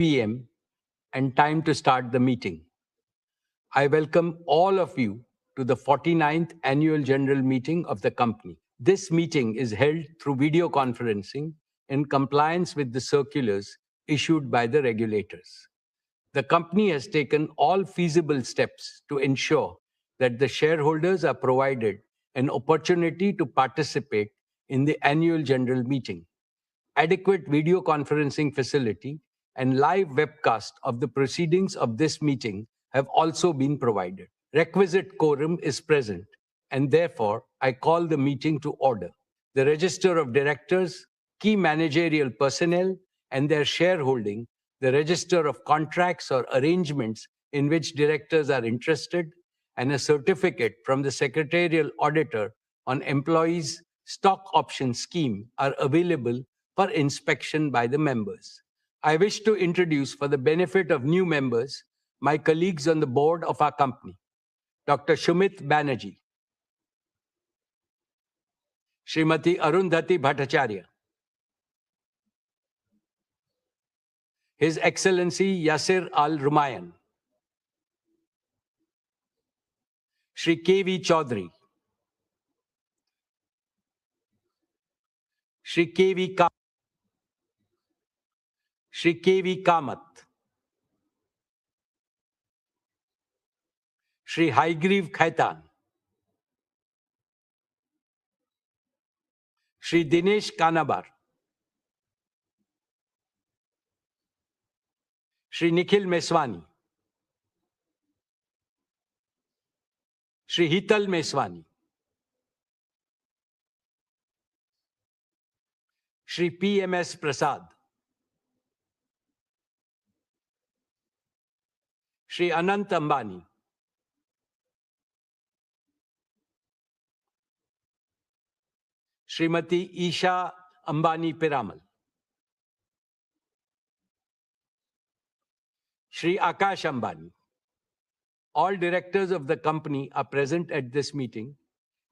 p.m. and time to start the meeting. I welcome all of you to the 49th Annual General Meeting of the company. This meeting is held through video conferencing in compliance with the circulars issued by the regulators. The company has taken all feasible steps to ensure that the shareholders are provided an opportunity to participate in the annual general meeting. Adequate video conferencing facility and live webcast of the proceedings of this meeting have also been provided. Requisite quorum is present, and therefore I call the meeting to order. The register of directors, key managerial personnel, and their shareholding, the register of contracts or arrangements in which directors are interested, and a certificate from the secretarial auditor on employees' stock option scheme are available for inspection by the members. I wish to introduce, for the benefit of new members, my colleagues on the board of our company. Dr. Shumit Banerjee, Srimati Arundhati Bhattacharya, His Excellency Yasir Al Rumayyan, Shri K.V. Chaudhary, Shri K.V. Kamath, Shri Haigriv Khaitan, Shri Dinesh Kanabar, Shri Nikhil Meswani, Shri Hital Meswani, Shri P.M.S. Prasad, Shri Anant Ambani, Srimati Isha Ambani Piramal, Shri Akash Ambani. All directors of the company are present at this meeting.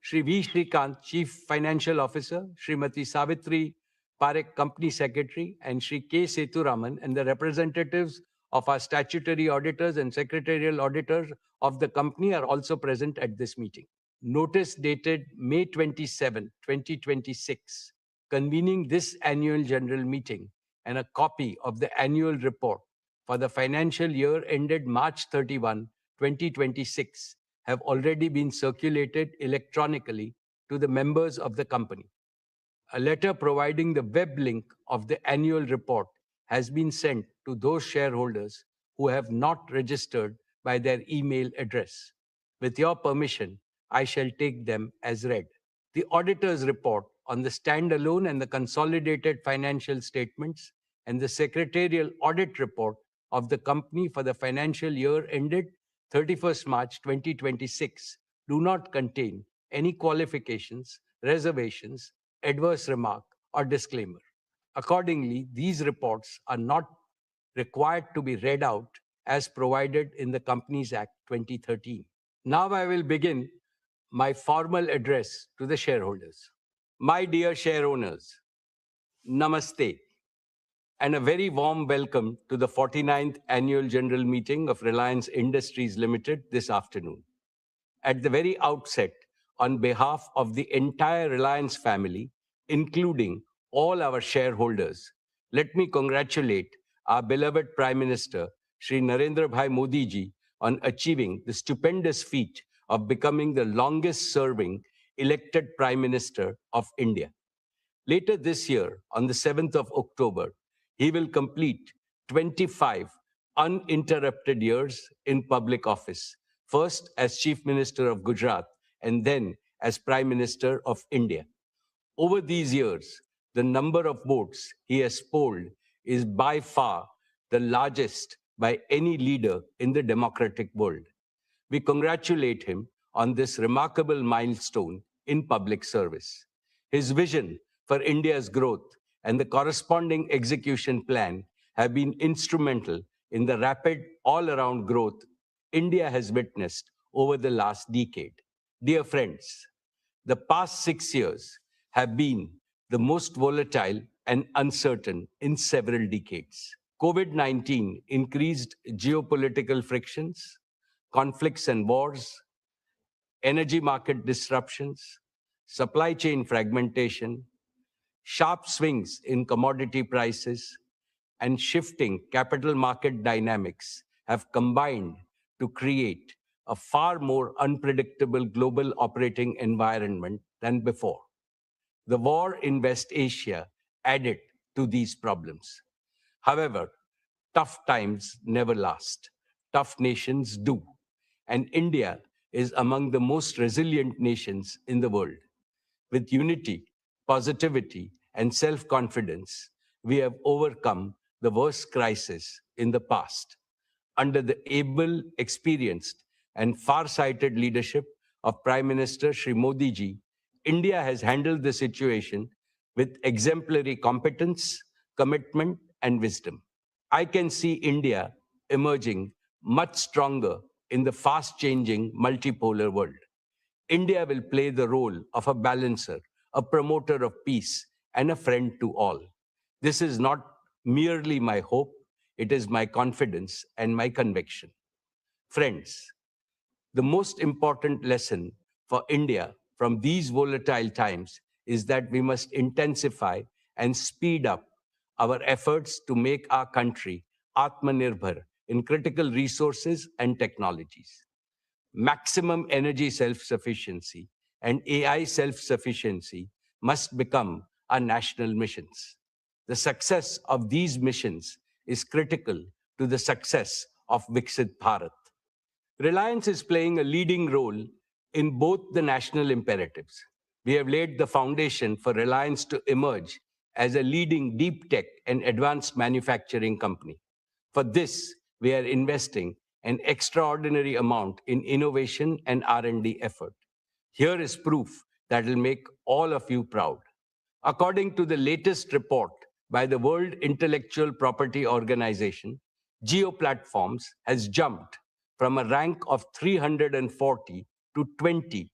Shri V. Shrikant, Chief Financial Officer, Srimati Savitri Parekh, Company Secretary, and Shri K. Seturaman, and the representatives of our statutory auditors and secretarial auditors of the company are also present at this meeting. Notice dated May 27, 2026, convening this annual general meeting and a copy of the annual report for the financial year ended March 31, 2026 have already been circulated electronically to the members of the company. A letter providing the web link of the annual report has been sent to those shareholders who have not registered by their email address. With your permission, I shall take them as read. The auditor's report on the standalone and the consolidated financial statements and the secretarial audit report of the company for the financial year ended 31st March 2026 do not contain any qualifications, reservations, adverse remark, or disclaimer. Accordingly, these reports are not required to be read out as provided in the Companies Act 2013. Now I will begin my formal address to the shareholders. My dear share owners, Namaste, and a very warm welcome to the 49th Annual General Meeting of Reliance Industries Limited this afternoon. At the very outset, on behalf of the entire Reliance family, including all our shareholders, let me congratulate our beloved Prime Minister, Shri Narendra Bhai Modi ji, on achieving the stupendous feat of becoming the longest-serving elected Prime Minister of India. Later this year, on the 7th of October, he will complete 25 uninterrupted years in public office, first as Chief Minister of Gujarat and then as Prime Minister of India. Over these years, the number of votes he has polled is by far the largest by any leader in the democratic world. We congratulate him on this remarkable milestone in public service. His vision for India's growth and the corresponding execution plan have been instrumental in the rapid all-around growth India has witnessed over the last decade. Dear friends, the past 6 years have been the most volatile and uncertain in several decades. COVID-19 increased geopolitical frictions, conflicts and wars, energy market disruptions, supply chain fragmentation, sharp swings in commodity prices, and shifting capital market dynamics have combined to create a far more unpredictable global operating environment than before. The war in West Asia added to these problems. However, tough times never last. Tough nations do. And India is among the most resilient nations in the world. With unity, positivity, and self confidence, we have overcome the worst crisis in the past. Under the able, experienced, and far-sighted leadership of Prime Minister Shri Modi ji, India has handled the situation with exemplary competence, commitment, and wisdom. I can see India emerging much stronger in the fast-changing multipolar world. India will play the role of a balancer, a promoter of peace, and a friend to all. This is not merely my hope, it is my confidence and my conviction. Friends, the most important lesson for India from these volatile times is that we must intensify and speed up our efforts to make our country Atmanirbhar in critical resources and technologies. Maximum energy self-sufficiency and AI self-sufficiency must become our national missions. The success of these missions is critical to the success of Viksit Bharat. Reliance is playing a leading role in both the national imperatives. We have laid the foundation for Reliance to emerge as a leading deep tech and advanced manufacturing company. For this, we are investing an extraordinary amount in innovation and R&D effort. Here is proof that will make all of you proud. According to the latest report by the World Intellectual Property Organization, Jio Platforms has jumped from a rank of 340 to 20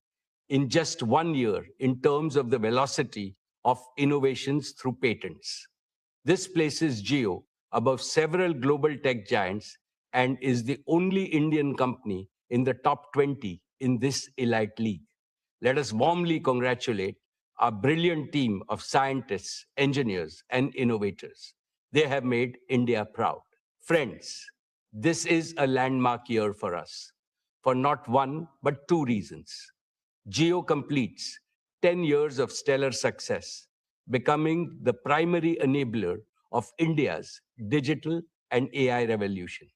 in just 1 year in terms of the velocity of innovations through patents. This places Jio above several global tech giants and is the only Indian company in the top 20 in this elite league. Let us warmly congratulate our brilliant team of scientists, engineers, and innovators. They have made India proud. Friends, this is a landmark year for us, for not one, but two reasons. Jio completes 10 years of stellar success, becoming the primary enabler of India's digital and AI revolution.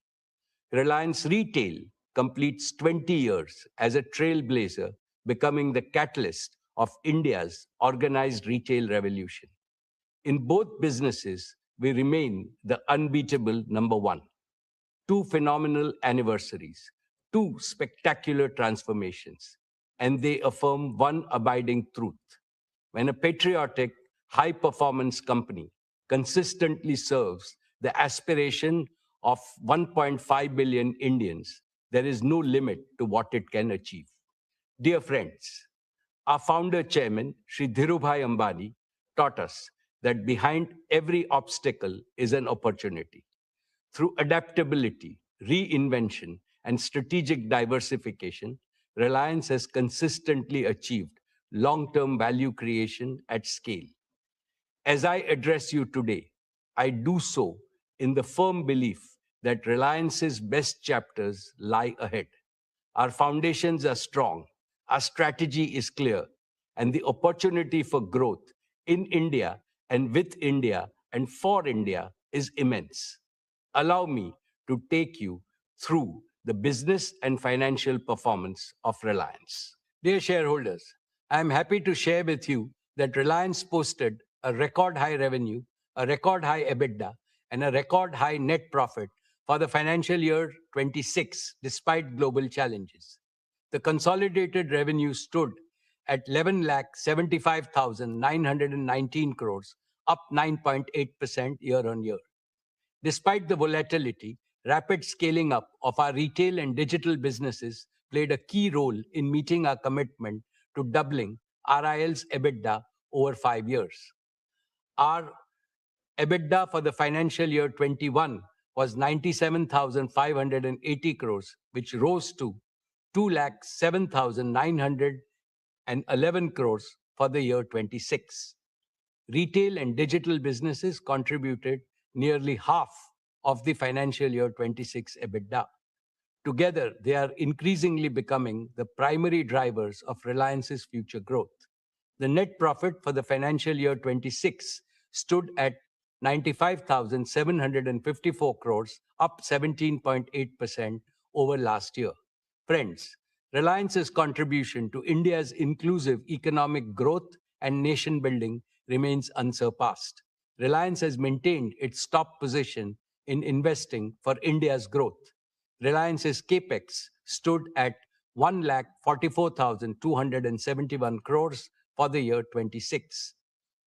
Reliance Retail completes 20 years as a trailblazer, becoming the catalyst of India's organized retail revolution. In both businesses, we remain the unbeatable number one. Two phenomenal anniversaries, two spectacular transformations, and they affirm one abiding truth. When a patriotic, high-performance company consistently serves the aspiration of 1.5 billion Indians, there is no limit to what it can achieve. Dear friends, our founder chairman, Sri Dhirubhai Ambani, taught us that behind every obstacle is an opportunity. Through adaptability, reinvention, and strategic diversification, Reliance has consistently achieved long-term value creation at scale. As I address you today, I do so in the firm belief that Reliance's best chapters lie ahead. Our foundations are strong, our strategy is clear, and the opportunity for growth in India and with India and for India is immense. Allow me to take you through the business and financial performance of Reliance. Dear shareholders, I am happy to share with you that Reliance posted a record high revenue, a record high EBITDA, and a record high net profit for the financial year 26, despite global challenges. The consolidated revenue stood at 11,75,919 crores, up 9.8% year on year. Despite the volatility, rapid scaling up of our retail and digital businesses played a key role in meeting our commitment to doubling RIL's EBITDA over 5 years. Our EBITDA for the financial year 21 was 97,580 crores, which rose to 2,07,911 crores for the year 26. Retail and digital businesses contributed nearly half of the financial year 26 EBITDA. Together, they are increasingly becoming the primary drivers of Reliance's future growth. The net profit for the financial year 26 stood at 95,754 crores, up 17.8% over last year. Friends, Reliance's contribution to India's inclusive economic growth and nation building remains unsurpassed. Reliance has maintained its top position in investing for India's growth. Reliance's capex stood at 1,44,271 crores for the year 26.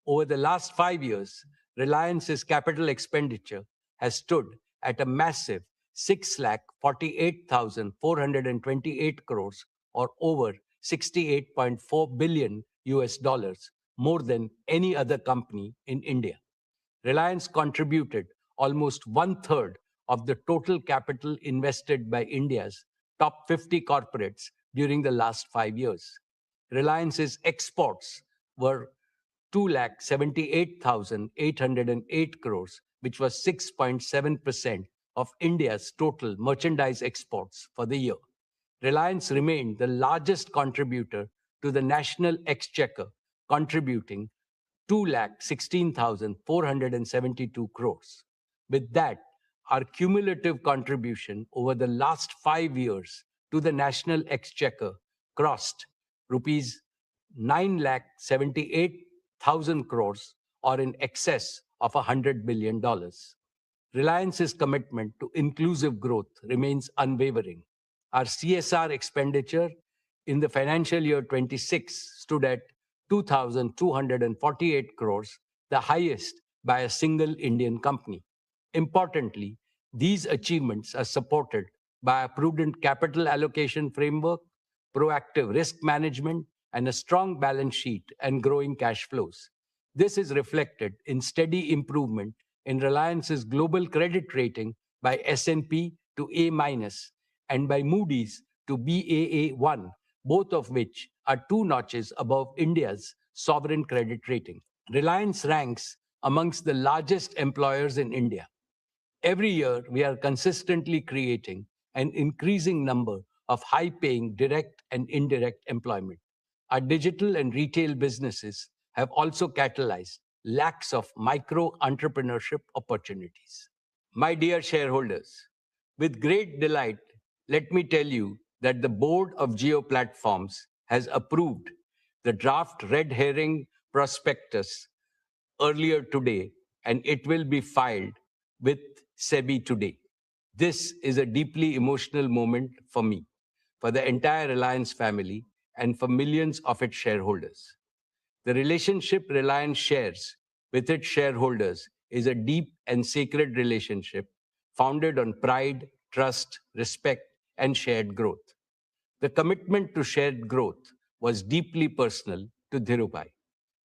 Over the last 5 years, Reliance's capital expenditure has stood at a massive 6,48,428 crores, or over 68.4 billion US dollars, more than any other company in India. Reliance contributed almost one-third of the total capital invested by India's top 50 corporates during the last 5 years. Reliance's exports were 2,78,808 crores, which was 6.7% of India's total merchandise exports for the year. Reliance remained the largest contributor to the national exchequer, contributing 2,16,472 crores. With that, our cumulative contribution over the last 5 years to the national exchequer crossed rupees 9,78,000 crores, or in excess of $100 billion. Reliance's commitment to inclusive growth remains unwavering. Our CSR expenditure in the financial year 26 stood at 2,248 crores, the highest by a single Indian company. Importantly, these achievements are supported by a prudent capital allocation framework, proactive risk management, and a strong balance sheet and growing cash flows. This is reflected in steady improvement in Reliance's global credit rating by S&P to A- and by Moody's to Baa1, both of which are 2 notches above India's sovereign credit rating. Reliance ranks amongst the largest employers in India. Every year, we are consistently creating an increasing number of high-paying direct and indirect employment. Our digital and retail businesses have also catalyzed lakhs of micro-entrepreneurship opportunities. My dear shareholders, with great delight, let me tell you that the board of Jio Platforms has approved the draft red herring prospectus earlier today, and it will be filed with SEBI today. This is a deeply emotional moment for me, for the entire Reliance family, and for millions of its shareholders. The relationship Reliance shares with its shareholders is a deep and sacred relationship founded on pride, trust, respect, and shared growth. The commitment to shared growth was deeply personal to Dhirubhai.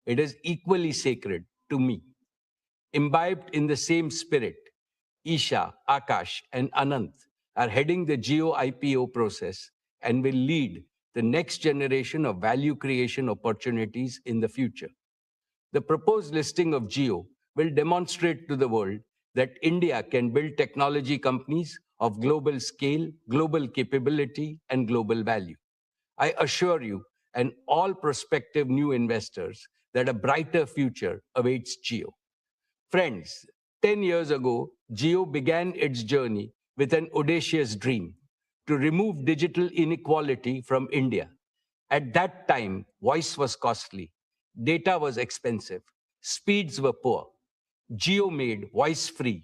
It is equally sacred to me. Imbibed in the same spirit, Isha, Akash, and Anant are heading the Jio IPO process and will lead the next generation of value creation opportunities in the future. The proposed listing of Jio will demonstrate to the world that India can build technology companies of global scale, global capability, and global value. I assure you and all prospective new investors that a brighter future awaits Jio. Friends, 10 years ago, Jio began its journey with an audacious dream to remove digital inequality from India. At that time, voice was costly, data was expensive, speeds were poor. Jio made voice free,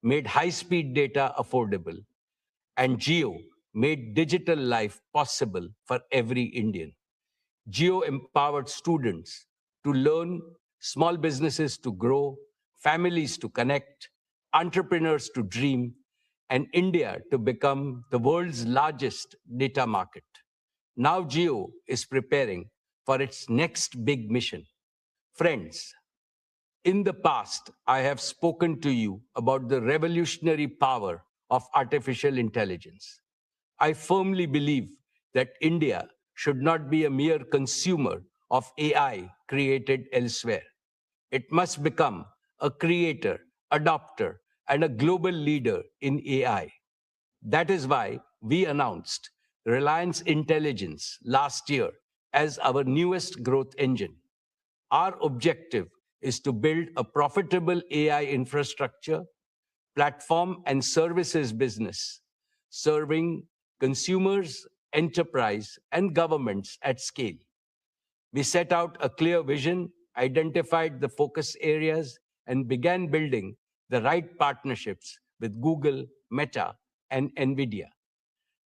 made high-speed data affordable, and Jio made digital life possible for every Indian. Jio empowered students to learn, small businesses to grow, families to connect, entrepreneurs to dream, and India to become the world's largest data market. Now Jio is preparing for its next big mission. Friends, In the past, I have spoken to you about the revolutionary power of artificial intelligence. I firmly believe that India should not be a mere consumer of AI created elsewhere. It must become a creator, adopter, and a global leader in AI. That is why we announced Reliance Intelligence last year as our newest growth engine. Our objective is to build a profitable AI infrastructure, platform, and services business, serving consumers, enterprise, and governments at scale. We set out a clear vision, identified the focus areas, and began building the right partnerships with Google, Meta, and NVIDIA.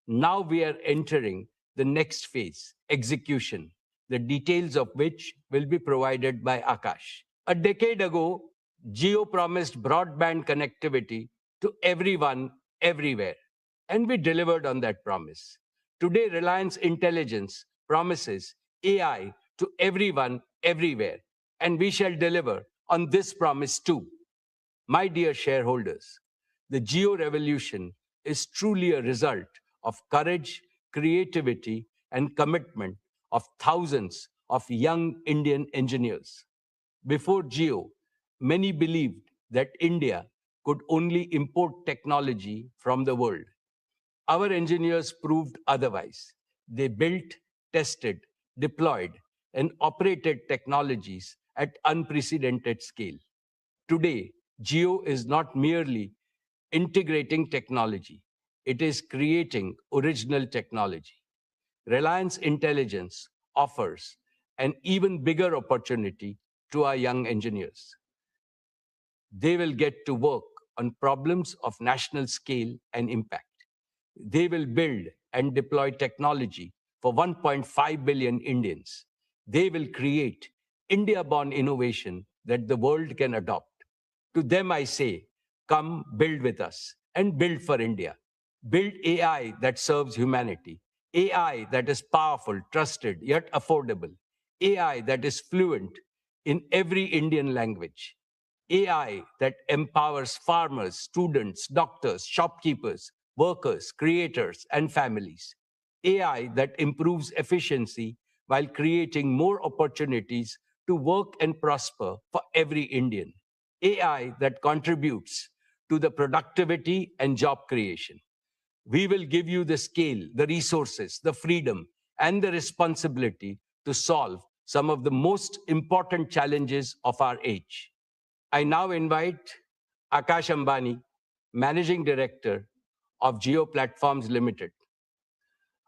Now we are entering the next phase, execution, the details of which will be provided by Akash. A decade ago, Jio promised broadband connectivity to everyone, everywhere, and we delivered on that promise. Today, Reliance Intelligence promises AI to everyone, everywhere, and we shall deliver on this promise too. My dear shareholders, the Jio revolution is truly a result of courage, creativity, and commitment of thousands of young Indian engineers. Before Jio, many believed that India could only import technology from the world. Our engineers proved otherwise. They built, tested, deployed, and operated technologies at unprecedented scale. Today, Jio is not merely integrating technology, it is creating original technology. Reliance Intelligence offers an even bigger opportunity to our young engineers. They will get to work on problems of national scale and impact. They will build and deploy technology for 1.5 billion Indians. They will create India-born innovation that the world can adopt. To them, I say, come build with us and build for India. Build AI that serves humanity, AI that is powerful, trusted, yet affordable, AI that is fluent in every Indian language, AI that empowers farmers, students, doctors, shopkeepers, workers, creators, and families, AI that improves efficiency while creating more opportunities to work and prosper for every Indian, AI that contributes to the productivity and job creation. We will give you the scale, the resources, the freedom, and the responsibility to solve some of the most important challenges of our age. I now invite Akash Ambani, Managing Director of Jio Platforms Limited.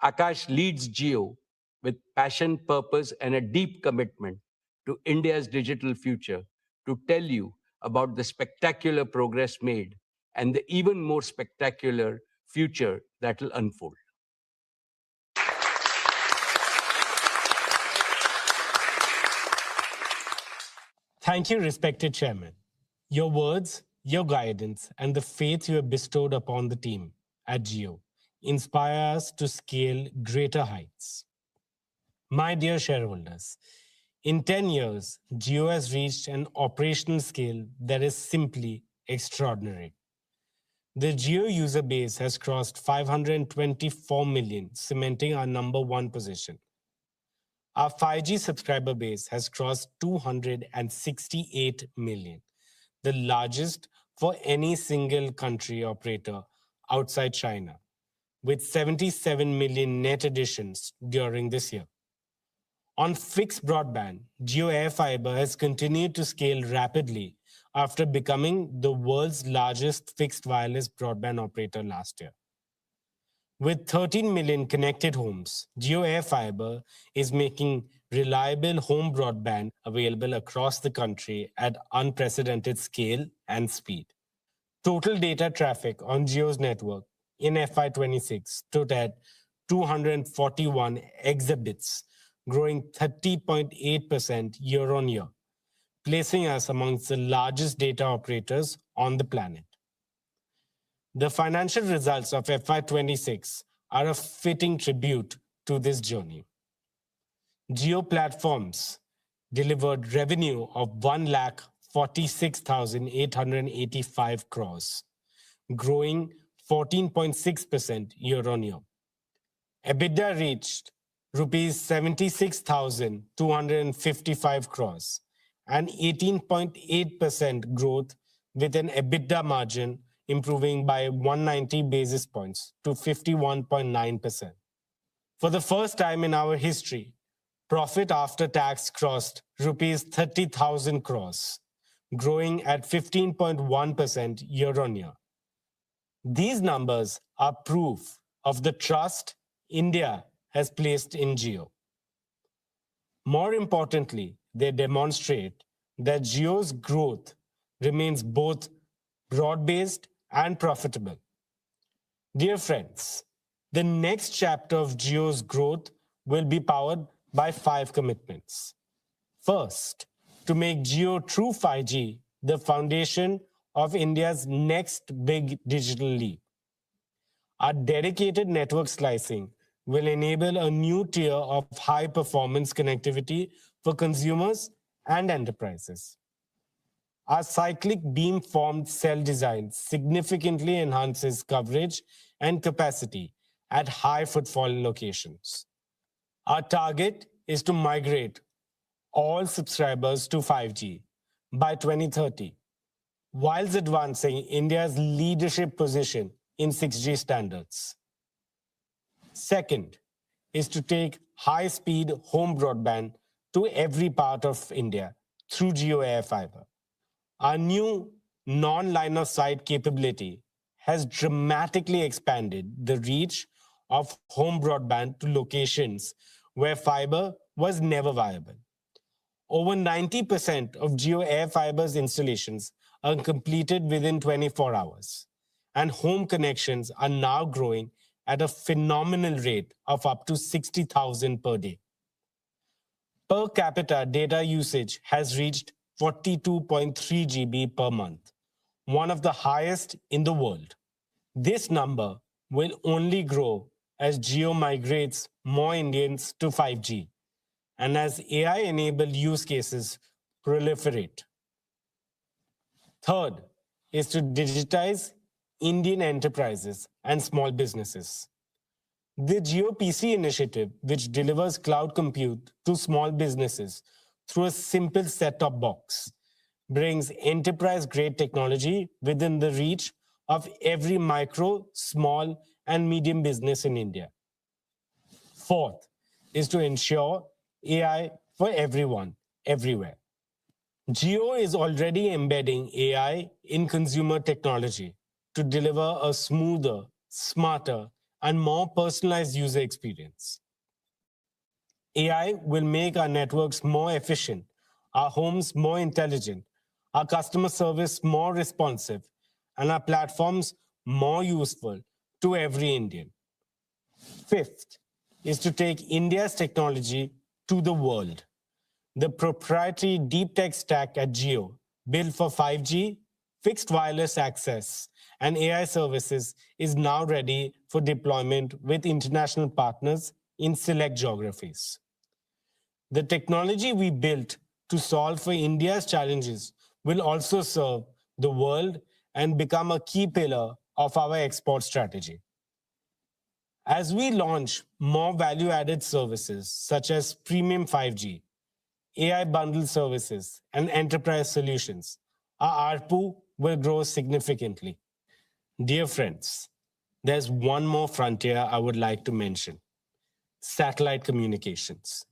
Akash leads Jio with passion, purpose, and a deep commitment to India's digital future to tell you about the spectacular progress made and the even more spectacular future that will unfold. Thank you, respected Chairman. Your words, your guidance, and the faith you have bestowed upon the team at Jio inspire us to scale greater heights. My dear shareholders, in 10 years, Jio has reached an operational scale that is simply extraordinary. The Jio user base has crossed 524 million, cementing our number one position. Our 5G subscriber base has crossed 268 million, the largest for any single country operator outside China, with 77 million net additions during this year. On fixed broadband, Jio AirFiber has continued to scale rapidly after becoming the world's largest fixed wireless broadband operator last year. With 13 million connected homes, Jio AirFiber is making reliable home broadband available across the country at unprecedented scale and speed. Total data traffic on Jio's network in FY26 stood at 241 exabytes, growing 30.8% year on year, placing us amongst the largest data operators on the planet. The financial results of FY26 are a fitting tribute to this journey. Jio Platforms delivered revenue of 46,885 crores, growing 14.6% year-on-year. EBITDA reached rupees 76,255 crores, an 18.8% growth with an EBITDA margin improving by 190 basis points to 51.9%. For the first time in our history, profit after tax crossed rupees 30,000 crores, growing at 15.1% year-on-year. These numbers are proof of the trust India has placed in Jio. More importantly, they demonstrate that Jio's growth remains both broad-based and profitable. Dear friends, the next chapter of Jio's growth will be powered by 5 commitments. First, to make Jio true 5G the foundation of India's next big digital leap. Our dedicated network slicing will enable a new tier of high-performance connectivity for consumers and enterprises. Our cyclic beam-formed cell design significantly enhances coverage and capacity at high-footfall locations. Our target is to migrate all subscribers to 5G by 2030, whilst advancing India's leadership position in 6G standards. Second is to take high-speed home broadband to every part of India through Jio Air Fiber. Our new non-line of sight capability has dramatically expanded the reach of home broadband to locations where fiber was never viable. Over 90% of Jio Air Fiber's installations are completed within 24 hours, and home connections are now growing at a phenomenal rate of up to 60,000 per day. Per capita data usage has reached 42.3 GB per month, one of the highest in the world. This number will only grow as Jio migrates more Indians to 5G and as AI-enabled use cases proliferate. Third is to digitize Indian enterprises and small businesses. The Jio PC initiative, which delivers cloud compute to small businesses through a simple set-top box, brings enterprise-grade technology within the reach of every micro, small, and medium business in India. Fourth is to ensure AI for everyone, everywhere. Jio is already embedding AI in consumer technology to deliver a smoother, smarter, and more personalized user experience. AI will make our networks more efficient, our homes more intelligent, our customer service more responsive, and our platforms more useful to every Indian. Fifth is to take India's technology to the world. The proprietary deep tech stack at Jio, built for 5G, fixed wireless access, and AI services, is now ready for deployment with international partners in select geographies. The technology we built to solve for India's challenges will also serve the world and become a key pillar of our export strategy. As we launch more value-added services such as premium 5G, AI bundled services, and enterprise solutions, our ARPU will grow significantly. Dear friends, there's one more frontier I would like to mention: satellite communications.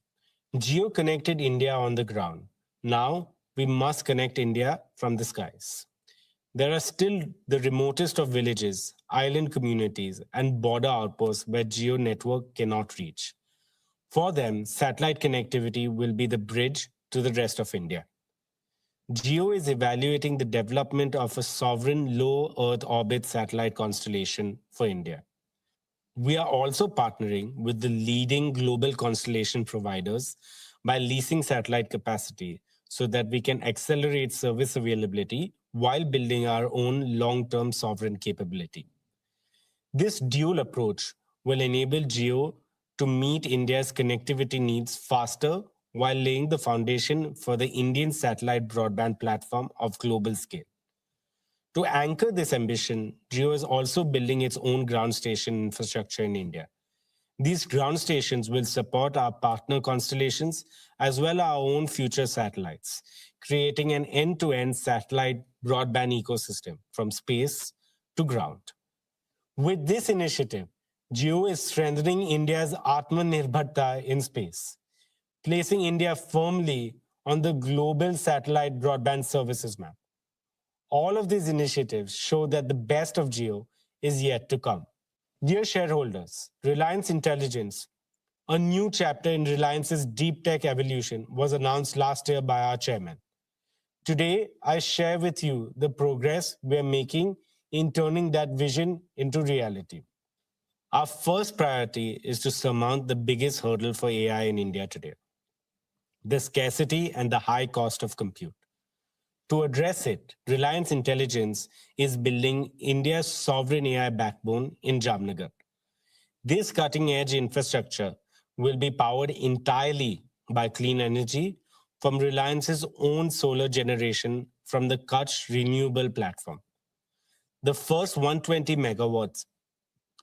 Jio connected India on the ground. Now we must connect India from the skies. There are still the remotest of villages, island communities, and border outposts where Jio network cannot reach. For them, satellite connectivity will be the bridge to the rest of India. Jio is evaluating the development of a sovereign low Earth orbit satellite constellation for India. We are also partnering with the leading global constellation providers by leasing satellite capacity so that we can accelerate service availability while building our own long-term sovereign capability. This dual approach will enable Jio to meet India's connectivity needs faster while laying the foundation for the Indian satellite broadband platform of global scale. To anchor this ambition, Jio is also building its own ground station infrastructure in India. These ground stations will support our partner constellations as well as our own future satellites, creating an end-to-end satellite broadband ecosystem from space to ground. With this initiative, Jio is strengthening India's Atmanirbharta in space, placing India firmly on the global satellite broadband services map. All of these initiatives show that the best of Jio is yet to come. Dear shareholders, Reliance Intelligence, a new chapter in Reliance's deep tech evolution, was announced last year by our chairman. Today, I share with you the progress we're making in turning that vision into reality. Our first priority is to surmount the biggest hurdle for AI in India today: the scarcity and the high cost of compute. To address it, Reliance Intelligence is building India's sovereign AI backbone in Jamnagar. This cutting-edge infrastructure will be powered entirely by clean energy from Reliance's own solar generation from the Kutch Renewable Platform. The first 120 megawatts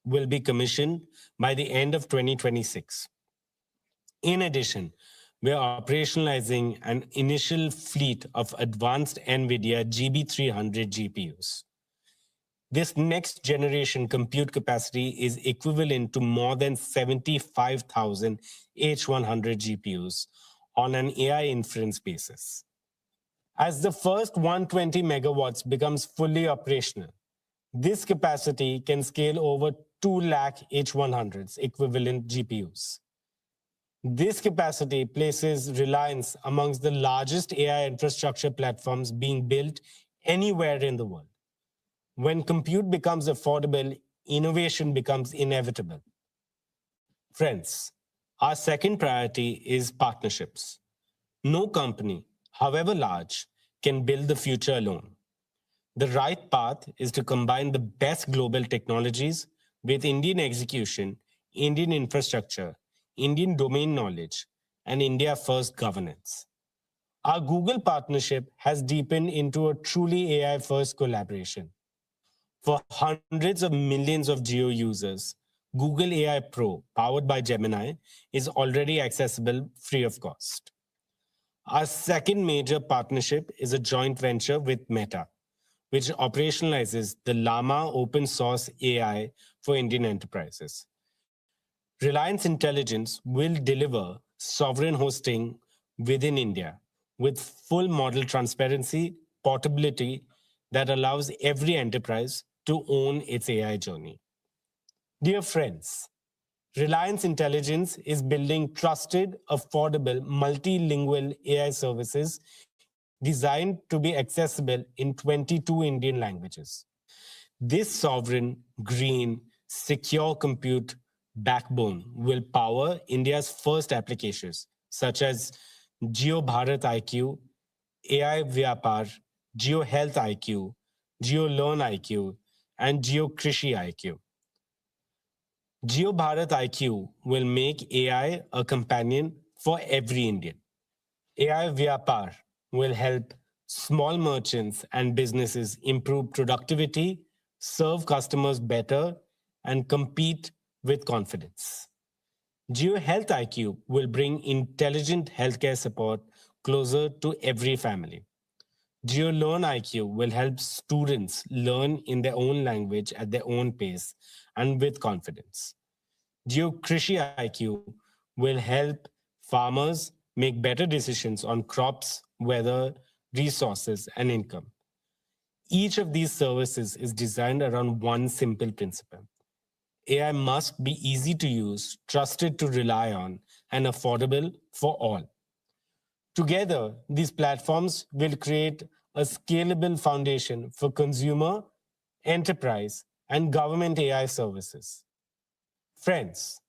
will be commissioned by the end of 2026. In addition, we are operationalizing an initial fleet of advanced NVIDIA GB300 GPUs. This next generation compute capacity is equivalent to more than 75,000 H100 GPUs on an AI inference basis. As the first 120 megawatts becomes fully operational, this capacity can scale over 2 lakh H100s equivalent GPUs. This capacity places Reliance amongst the largest AI infrastructure platforms being built anywhere in the world. When compute becomes affordable, innovation becomes inevitable. Friends, our second priority is partnerships. No company, however large, can build the future alone. The right path is to combine the best global technologies with Indian execution, Indian infrastructure, Indian domain knowledge, and India-first governance. Our Google partnership has deepened into a truly AI-first collaboration. For hundreds of millions of Geo users, Google AI Pro, powered by Gemini, is already accessible free of cost. Our second major partnership is a joint venture with Meta, which operationalizes the Llama open source AI for Indian enterprises. Reliance Intelligence will deliver sovereign hosting within India with full model transparency, portability that allows every enterprise to own its AI journey. Dear friends, Reliance Intelligence is building trusted, affordable, multilingual AI services designed to be accessible in 22 Indian languages. This sovereign, green, secure compute backbone will power India's first applications, such as Jio Bharat IQ, AI Vyapar, Jio Health IQ, Jio Learn IQ, and Jio Krishi IQ. Jio Bharat IQ will make AI a companion for every Indian. AI Vyapar will help small merchants and businesses improve productivity, serve customers better, and compete with confidence. Jio Health IQ will bring intelligent healthcare support closer to every family. Jio Learn IQ will help students learn in their own language at their own pace and with confidence. Jio Krishi IQ will help farmers make better decisions on crops, weather, resources, and income. Each of these services is designed around one simple principle: AI must be easy to use, trusted to rely on, and affordable for all. Together, these platforms will create a scalable foundation for consumer, enterprise, and government AI services. Friends,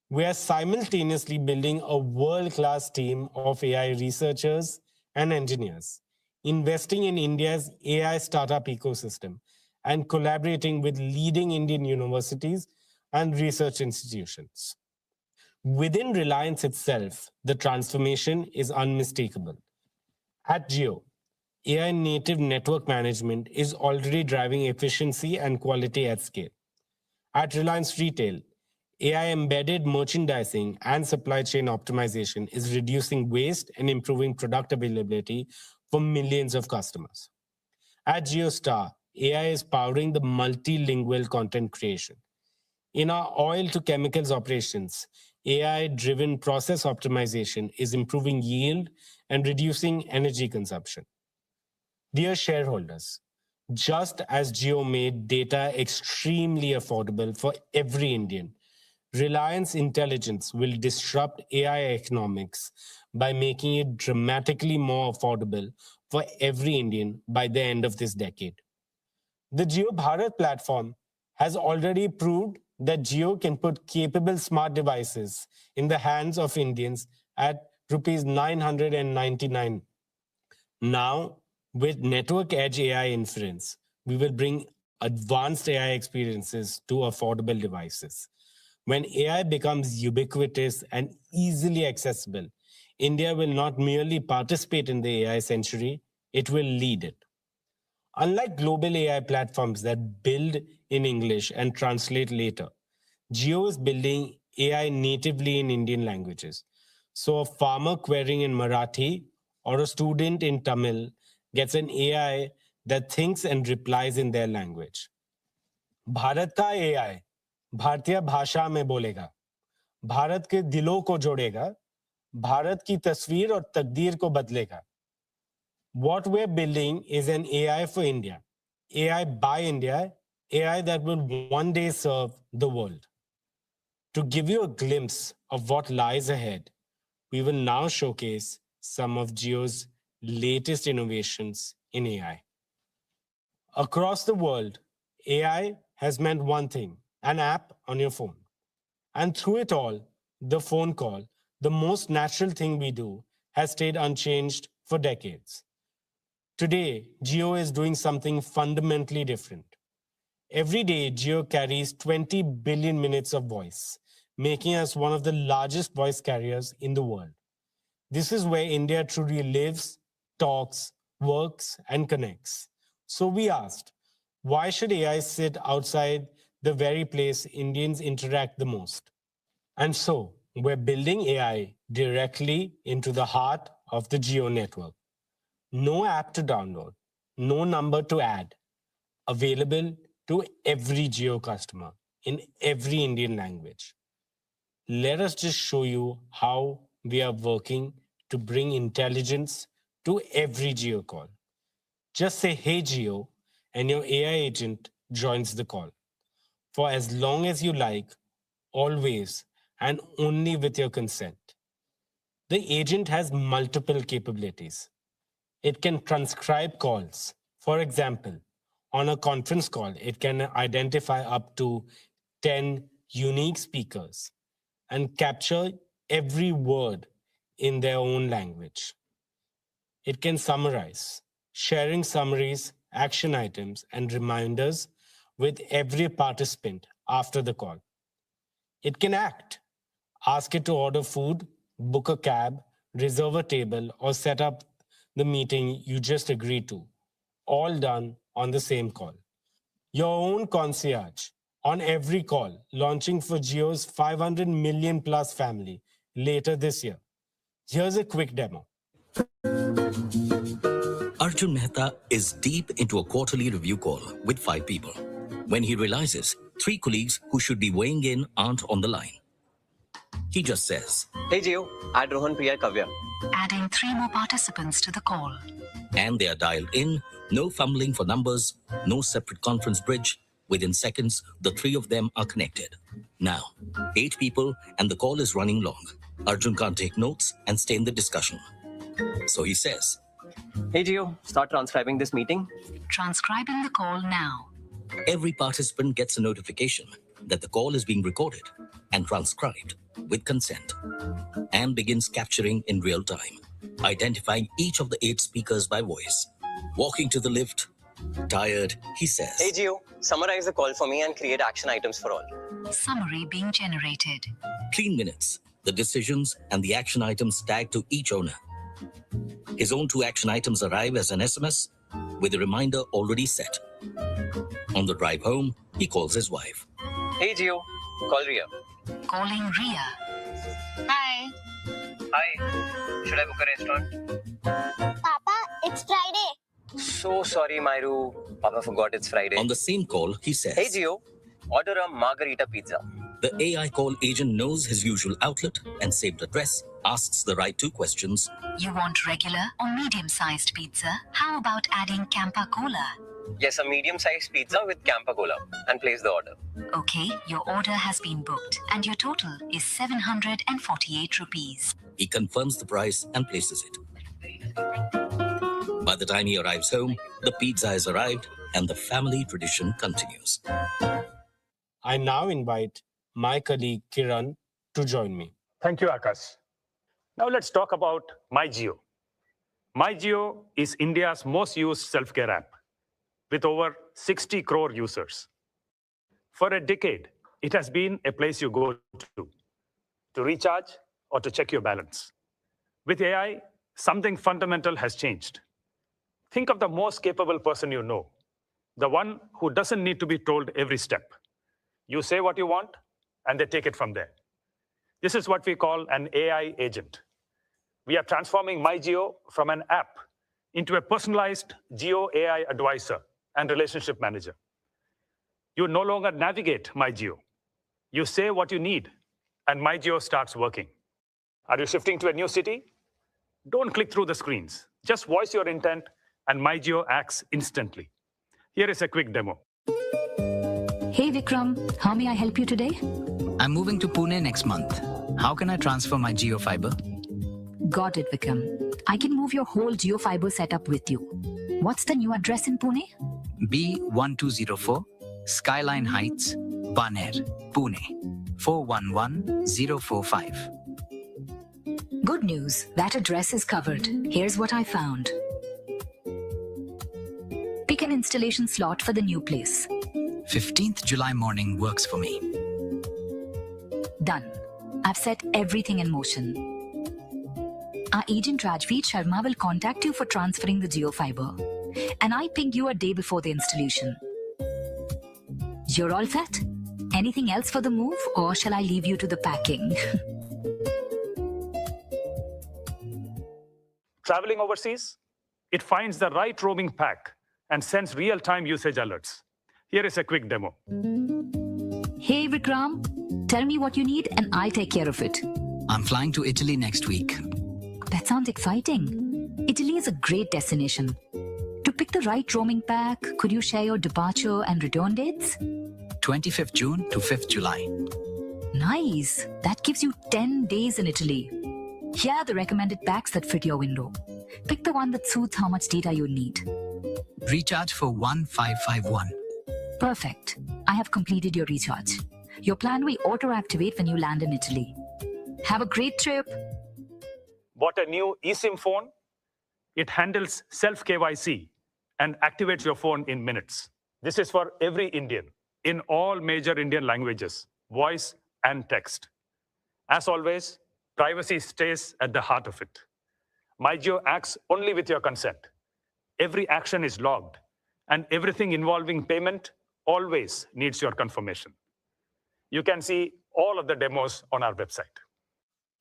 we are simultaneously building a world-class team of AI researchers and engineers, investing in India's AI startup ecosystem, and collaborating with leading Indian universities and research institutions. Within Reliance itself, the transformation is unmistakable. At Jio, AI native network management is already driving efficiency and quality at scale. At Reliance Retail, AI embedded merchandising and supply chain optimization is reducing waste and improving product availability for millions of customers. At JioStar, AI is powering the multilingual content creation. In our oil to chemicals operations, AI driven process optimization is improving yield and reducing energy consumption. Dear shareholders, just as Jio made data extremely affordable for every Indian, Reliance Intelligence will disrupt AI economics by making it dramatically more affordable for every Indian by the end of this decade. The Jio Bharat platform has already proved that Jio can put capable smart devices in the hands of Indians at rupees 999. Now, with Network Edge AI inference, we will bring advanced AI experiences to affordable devices. When AI becomes ubiquitous and easily accessible, India will not merely participate in the AI century, it will lead it. Unlike global AI platforms that build in English and translate later, Jio is building AI natively in Indian languages. So a farmer querying in Marathi or a student in Tamil gets an AI that thinks and replies in their language. Bharat का AI भारतीय भाषा में बोलेगा, भारत के दिलों को जोड़ेगा, भारत की तस्वीर और तकदीर को बदलेगा. What we're building is an AI for India, AI by India, AI that will one day serve the world. To give you a glimpse of what lies ahead, we will now showcase some of Jio's latest innovations in AI. Across the world, AI has meant one thing, an app on your phone. And through it all, the phone call, the most natural thing we do, has stayed unchanged for decades. Today, Jio is doing something fundamentally different. Every day, Jio carries 20 billion minutes of voice, making us one of the largest voice carriers in the world. This is where India truly lives, talks, works, and connects. So we asked, why should AI sit outside the very place Indians interact the most? And so we're building AI directly into the heart of the Jio network. No app to download, no number to add, available to every Jio customer in every Indian language. Let us just show you how we are working to bring intelligence to every Jio call. Just say, "Hey Jio," and your AI agent joins the call. For as long as you like, always, and only with your consent. The agent has multiple capabilities. It can transcribe calls. For example, on a conference call, it can identify up to 10 unique speakers and capture every word in their own language. It can summarize, sharing summaries, action items, and reminders with every participant after the call. It can act. Ask it to order food, book a cab, reserve a table, or set up the meeting you just agreed to, all done on the same call. Your own concierge on every call, launching for Jio's 500 million plus family later this year. Here's a quick demo. Arjun Mehta is deep into a quarterly review call with 5 people when he realizes 3 colleagues who should be weighing in aren't on the line. He just says, "Hey Jio, add Rohan, Priya, Kavya." Adding 3 more participants to the call. And they are dialed in, no fumbling for numbers, no separate conference bridge. Within seconds, the 3 of them are connected. Now, 8 people and the call is running long. Arjun can't take notes and stay in the discussion. So he says, "Hey Jio, start transcribing this meeting." Transcribing the call now. Every participant gets a notification that the call is being recorded and transcribed with consent and begins capturing in real time, identifying each of the 8 speakers by voice. Walking to the lift, tired, he says, "Hey Jio, summarize the call for me and create action items for all." Summary being generated. clean minutes, the decisions, and the action items tagged to each owner. His own 2 action items arrive as an SMS with a reminder already set. On the drive home, he calls his wife. Hey Jio, call Ria. Calling Ria. Hi. Hi, should I book a restaurant? Papa, it's Friday. So sorry, Myru. Papa forgot it's Friday. On the same call, he says, Hey Jio, order a margarita pizza. The AI call agent knows his usual outlet and saved address, asks the right 2 questions. You want regular or medium-sized pizza? How about adding Campa Cola? Yes, a medium-sized pizza with Campa Cola, and place the order. Okay, your order has been booked and your total is 748 rupees. He confirms the price and places it. By the time he arrives home, the pizza has arrived and the family tradition continues. I now invite my colleague Kiran to join me. Thank you, Akash. Now let's talk about MyJio. MyJio is India's most used self-care app with over 60 crore users. For a decade, it has been a place you go to recharge or to check your balance. With AI, something fundamental has changed. Think of the most capable person you know, the one who doesn't need to be told every step. You say what you want, and they take it from there. This is what we call an AI agent. We are transforming MyJio from an app into a personalized Jio AI advisor and relationship manager. You no longer navigate MyJio. You say what you need, and MyJio starts working. Are you shifting to a new city? Don't click through the screens. Just voice your intent, and MyJio acts instantly. Here is a quick demo. Hey Vikram, how may I help you today? I'm moving to Pune next month. How can I transfer my Jio fiber? Got it, Vikram. I can move your whole Jio fiber setup with you. What's the new address in Pune? B1204, Skyline Heights, Baner, Pune, 411045. Good news, that address is covered. Here's what I found. Pick an installation slot for the new place. 15th July morning works for me. Done. I've set everything in motion. Our agent Rajveer Sharma will contact you for transferring the Jio fiber. And I pinged you a day before the installation. You're all set? Anything else for the move, or shall I leave you to the packing? Traveling overseas? It finds the right roaming pack and sends real-time usage alerts. Here is a quick demo. Hey Vikram, tell me what you need and I'll take care of it. I'm flying to Italy next week. That sounds exciting. Italy is a great destination. To pick the right roaming pack, could you share your departure and return dates? 25th June to 5th July. Nice. That gives you 10 days in Italy. Here are the recommended packs that fit your window. Pick the one that suits how much data you need. Recharge for 1551. Perfect. I have completed your recharge. Your plan will auto-activate when you land in Italy. Have a great trip. Bought a new eSIM phone? It handles self-KYC and activates your phone in minutes. This is for every Indian in all major Indian languages, voice and text. As always, privacy stays at the heart of it. MyJio acts only with your consent. Every action is logged, and everything involving payment always needs your confirmation. You can see all of the demos on our website.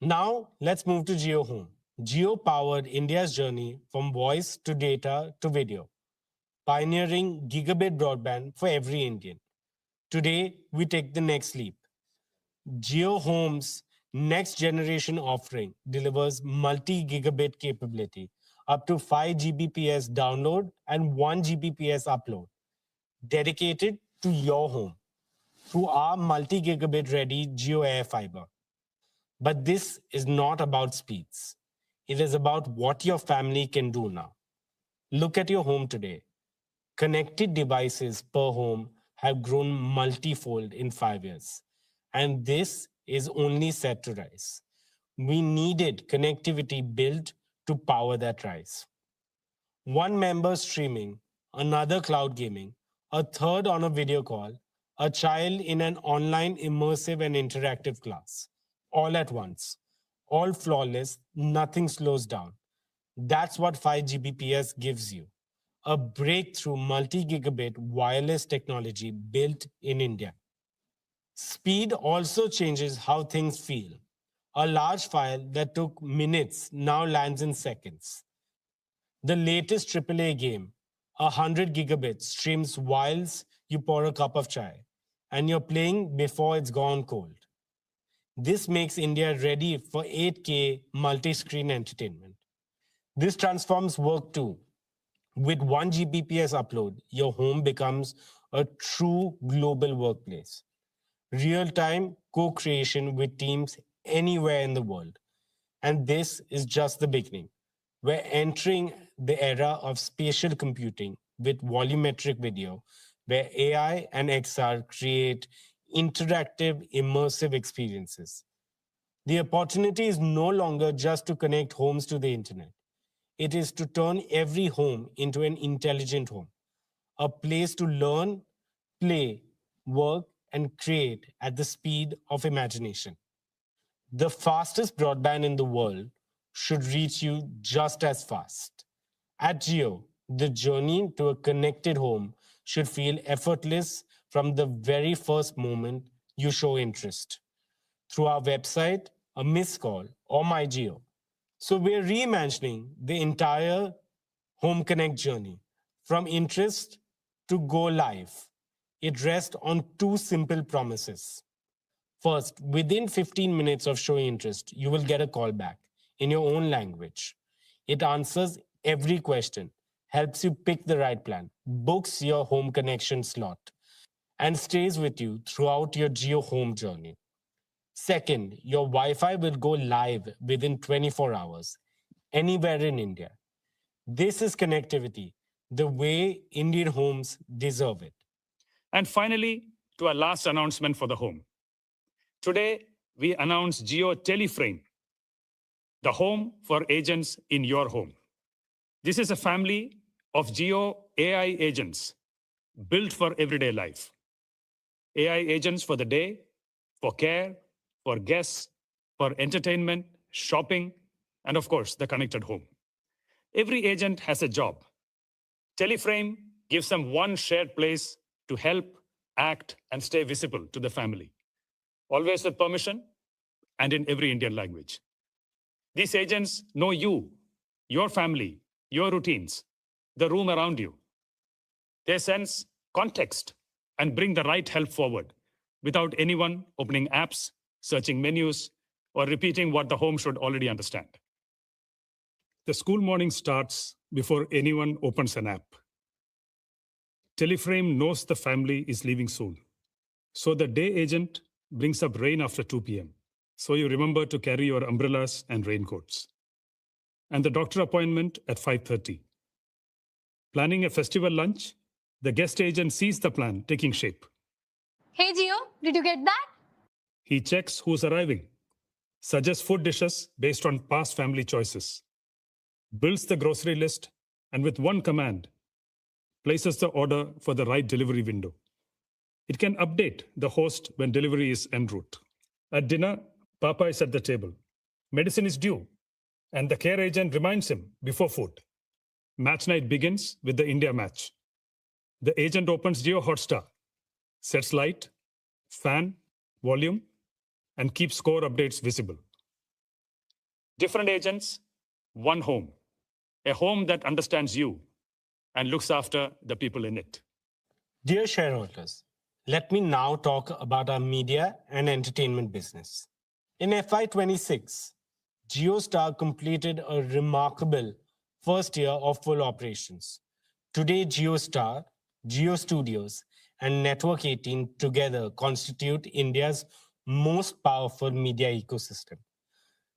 Now, let's move to Jio Home. Jio powered India's journey from voice to data to video, pioneering gigabit broadband for every Indian. Today, we take the next leap. Jio Home's next generation offering delivers multi-gigabit capability, up to 5 Gbps download and 1 Gbps upload, dedicated to your home through our multi-gigabit ready Jio Air Fiber. But this is not about speeds. It is about what your family can do now. Look at your home today. Connected devices per home have grown multifold in 5 years. And this is only set to rise. We needed connectivity built to power that rise. One member streaming, another cloud gaming, a third on a video call, a child in an online immersive and interactive class. all at once. All flawless, nothing slows down. That's what 5 Gbps gives you. A breakthrough multi-gigabit wireless technology built in India. Speed also changes how things feel. A large file that took minutes now lands in seconds. The latest AAA game, 100 gigabits, streams whilst you pour a cup of chai, and you're playing before it's gone cold. This makes India ready for 8K multi-screen entertainment. This transforms work too. With 1 Gbps upload, your home becomes a true global workplace. Real-time co-creation with teams anywhere in the world. And this is just the beginning. We're entering the era of spatial computing with volumetric video, where AI and XR create interactive, immersive experiences. The opportunity is no longer just to connect homes to the internet. It is to turn every home into an intelligent home, a place to learn, play, work, and create at the speed of imagination. The fastest broadband in the world should reach you just as fast. At Jio, the journey to a connected home should feel effortless from the very first moment you show interest. Through our website, a missed call, or My Jio. So we're reimagining the entire Home Connect journey from interest to go live. It rests on two simple promises. First, within 15 minutes of showing interest, you will get a call back in your own language. It answers every question, helps you pick the right plan, books your home connection slot, and stays with you throughout your Jio home journey. Second, your Wi-Fi will go live within 24 hours, anywhere in India. This is connectivity, the way Indian homes deserve it. And finally, to our last announcement for the home. Today, we announce Jio Teleframe, the home for agents in your home. This is a family of Jio AI agents built for everyday life. AI agents for the day, for care, for guests, for entertainment, shopping, and of course, the connected home. Every agent has a job. Teleframe gives them one shared place to help, act, and stay visible to the family, always with permission and in every Indian language. These agents know you, your family, your routines, the room around you. They sense context and bring the right help forward without anyone opening apps, searching menus, or repeating what the home should already understand. The school morning starts before anyone opens an app. Teleframe knows the family is leaving soon. So the day agent brings up rain after 2 p.m. So you remember to carry your umbrellas and raincoats. And the doctor appointment at 5:30. Planning a festival lunch, the guest agent sees the plan taking shape. Hey Jio, did you get that? He checks who's arriving, suggests food dishes based on past family choices, builds the grocery list, and with one command, places the order for the right delivery window. It can update the host when delivery is en route. At dinner, Papa is at the table. Medicine is due, and the care agent reminds him before food. Match night begins with the India match. The agent opens Jio Hotstar, sets light, fan, volume, and keeps score updates visible. Different agents, one home. A home that understands you and looks after the people in it. Dear shareholders, let me now talk about our media and entertainment business. In FY26, JioStar completed a remarkable first year of full operations. Today, JioStar, Jio Studios, and Network 18 together constitute India's most powerful media ecosystem.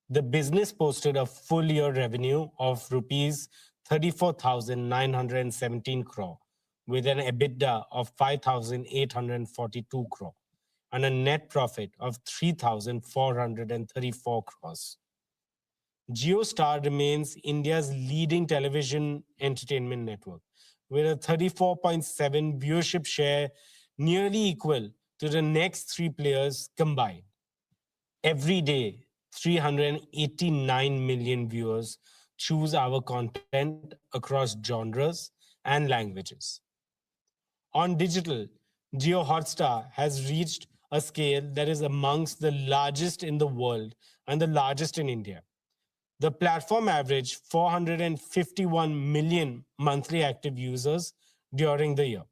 The business posted a full year revenue of rupees 34,917 crore, with an EBITDA of 5,842 crore and a net profit of 3,434 crores. JioStar remains India's leading television entertainment network, with a 34.7% viewership share, nearly equal to the next three players combined. Every day, 389 million viewers choose our content across genres and languages. On digital, Jio Hotstar has reached a scale that is amongst the largest in the world and the largest in India. The platform averaged 451 million monthly active users during the year.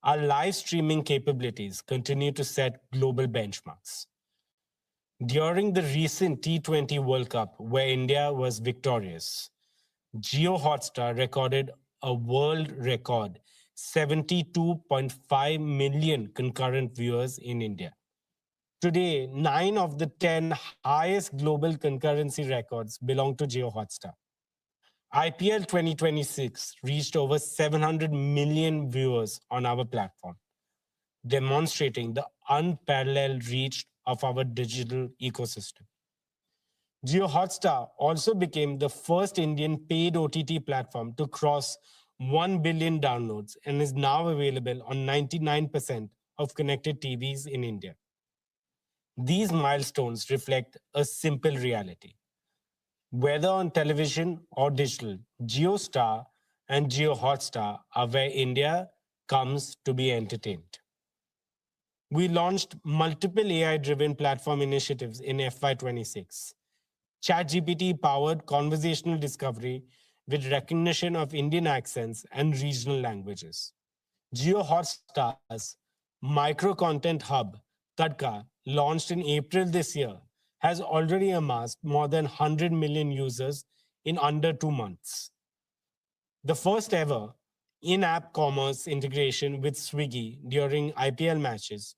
Our live streaming capabilities continue to set global benchmarks. During the recent T20 World Cup, where India was victorious, Jio Hotstar recorded a world record 72.5 million concurrent viewers in India. Today, 9 of the 10 highest global concurrency records belong to Jio Hotstar. IPL 2026 reached over 700 million viewers on our platform, demonstrating the unparalleled reach of our digital ecosystem. Jio Hotstar also became the first Indian paid OTT platform to cross 1 billion downloads and is now available on 99% of connected TVs in India. These milestones reflect a simple reality. Whether on television or digital, JioStar and Jio Hotstar are where India comes to be entertained. We launched multiple AI-driven platform initiatives in FY26. ChatGPT-powered conversational discovery with recognition of Indian accents and regional languages. Jio Hotstar's micro-content hub, Tadka, launched in April this year, has already amassed more than 100 million users in under 2 months. The first ever in-app commerce integration with Swiggy during IPL matches,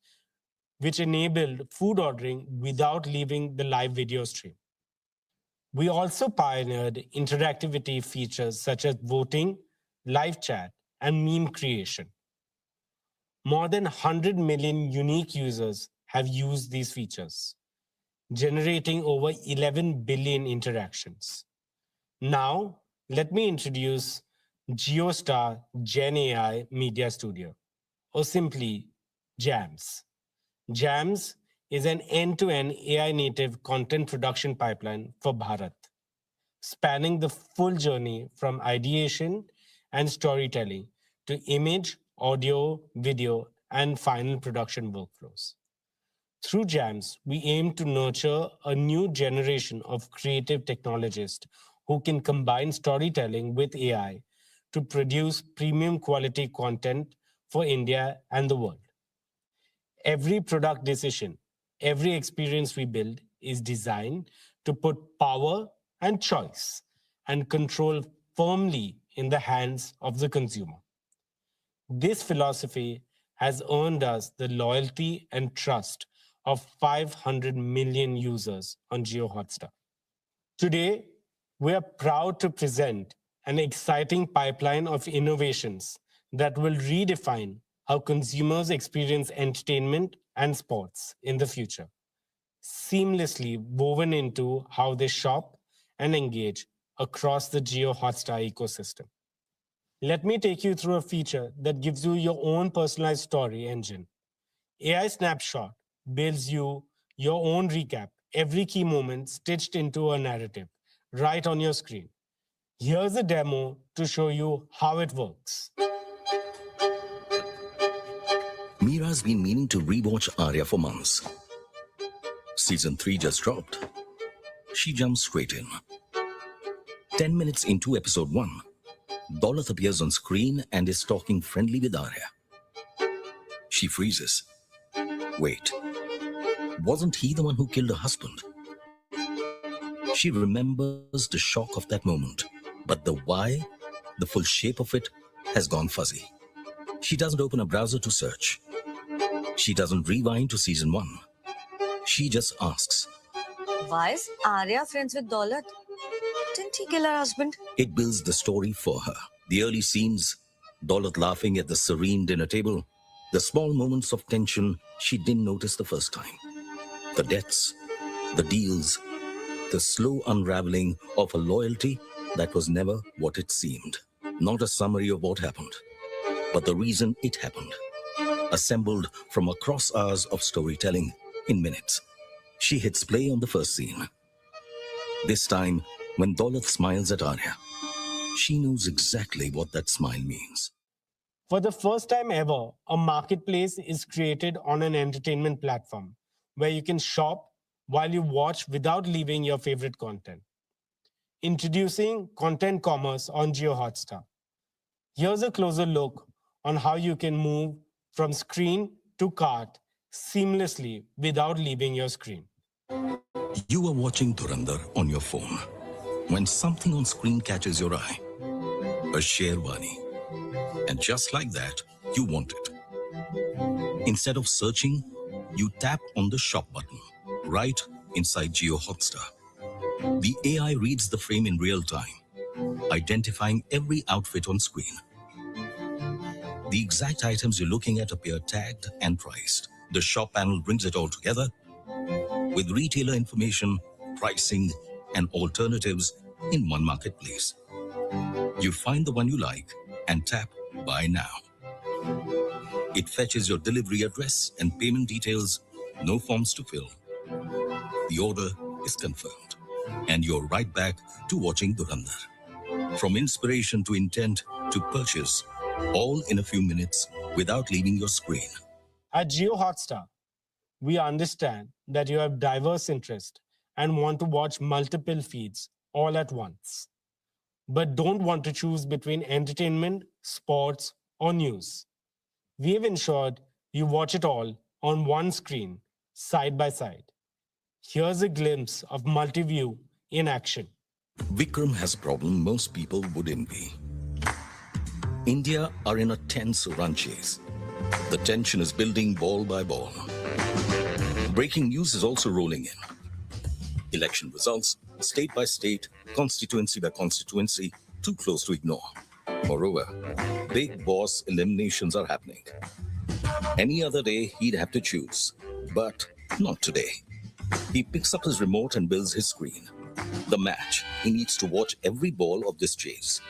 which enabled food ordering without leaving the live video stream. We also pioneered interactivity features such as voting, live chat, and meme creation. More than 100 million unique users have used these features, generating over 11 billion interactions. Now, let me introduce JioStar Gen AI Media Studio, or simply JAMS. JAMS is an end-to-end AI-native content production pipeline for Bharat, spanning the full journey from ideation and storytelling to image, audio, video, and final production workflows. Through JAMS, we aim to nurture a new generation of creative technologists who can combine storytelling with AI to produce premium quality content for India and the world. Every product decision, every experience we build is designed to put power and choice and control firmly in the hands of the consumer. This philosophy has earned us the loyalty and trust of 500 million users on Jio Hotstar. Today, we are proud to present an exciting pipeline of innovations that will redefine how consumers experience entertainment and sports in the future, seamlessly woven into how they shop and engage across the Jio Hotstar ecosystem. Let me take you through a feature that gives you your own personalized story engine. AI Snapshot builds you your own recap, every key moment stitched into a narrative, right on your screen. Here's a demo to show you how it works. Meera's been meaning to rewatch Arya for months. Season 3 just dropped. She jumps straight in. 10 minutes into episode 1, Daulat appears on screen and is talking friendly with Arya. She freezes. Wait, wasn't he the one who killed her husband? She remembers the shock of that moment, but the why, the full shape of it, has gone fuzzy. She doesn't open a browser to search. She doesn't rewind to season 1. She just asks, why is Arya friends with Daulat? Didn't he kill her husband? It builds the story for her. The early scenes, Daulat laughing at the serene dinner table, the small moments of tension she didn't notice the first time. The deaths, the deals, the slow unraveling of a loyalty that was never what it seemed. Not a summary of what happened, but the reason it happened, assembled from across hours of storytelling in minutes. She hits play on the first scene. This time, when Daulat smiles at Arya, she knows exactly what that smile means. For the first time ever, a marketplace is created on an entertainment platform where you can shop while you watch without leaving your favorite content. Introducing content commerce on Jio Hotstar. Here's a closer look on how you can move from screen to cart seamlessly without leaving your screen. You are watching Dhurandhar on your phone when something on screen catches your eye. A Sherwani. And just like that, you want it. Instead of searching, you tap on the shop button right inside Jio Hotstar. The AI reads the frame in real time, identifying every outfit on screen. The exact items you're looking at appear tagged and priced. The shop panel brings it all together with retailer information, pricing, and alternatives in one marketplace. You find the one you like and tap Buy Now. It fetches your delivery address and payment details, no forms to fill. The order is confirmed, and you're right back to watching Dhurandhar. From inspiration to intent to purchase, all in a few minutes without leaving your screen. At Jio Hotstar, we understand that you have diverse interests and want to watch multiple feeds all at once, but don't want to choose between entertainment, sports, or news. We have ensured you watch it all on one screen, side by side. Here's a glimpse of multi-view in action. Vikram has a problem most people would envy. India are in a tense run chase. The tension is building ball by ball. Breaking news is also rolling in. Election results, state by state, constituency by constituency, too close to ignore. Moreover, big boss eliminations are happening. Any other day, he'd have to choose, but not today. He picks up his remote and builds his screen. The match, he needs to watch every ball of this chase.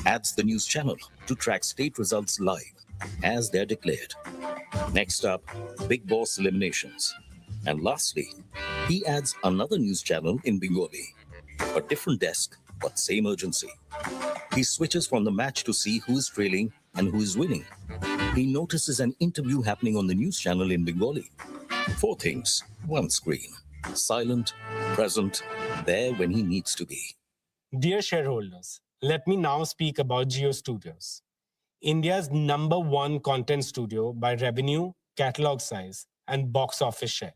Adds the news channel to track state results live, as they're declared. Next up, big boss eliminations. And lastly, he adds another news channel in Bengali. A different desk, but same urgency. He switches from the match to see who is trailing and who is winning. He notices an interview happening on the news channel in Bengali. 4 things, 1 screen. Silent, present, there when he needs to be. Dear shareholders, let me now speak about Jio Studios, India's #1 content studio by revenue, catalog size, and box office share.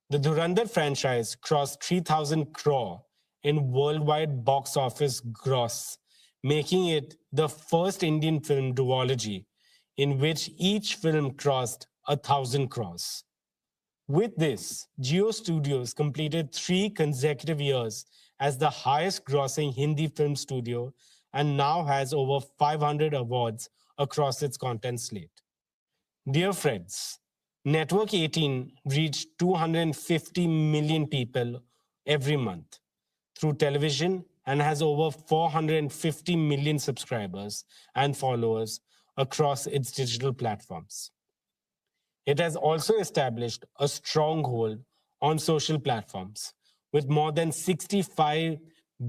The Dhurandhar franchise crossed 3,000 crore in worldwide box office gross, making it the first Indian film duology in which each film crossed 1,000 crores. With this, Jio Studios completed 3 consecutive years as the highest grossing Hindi film studio and now has over 500 awards across its content slate. Dear friends, Network 18 reached 250 million people every month through television and has over 450 million subscribers and followers across its digital platforms. It has also established a stronghold on social platforms with more than 65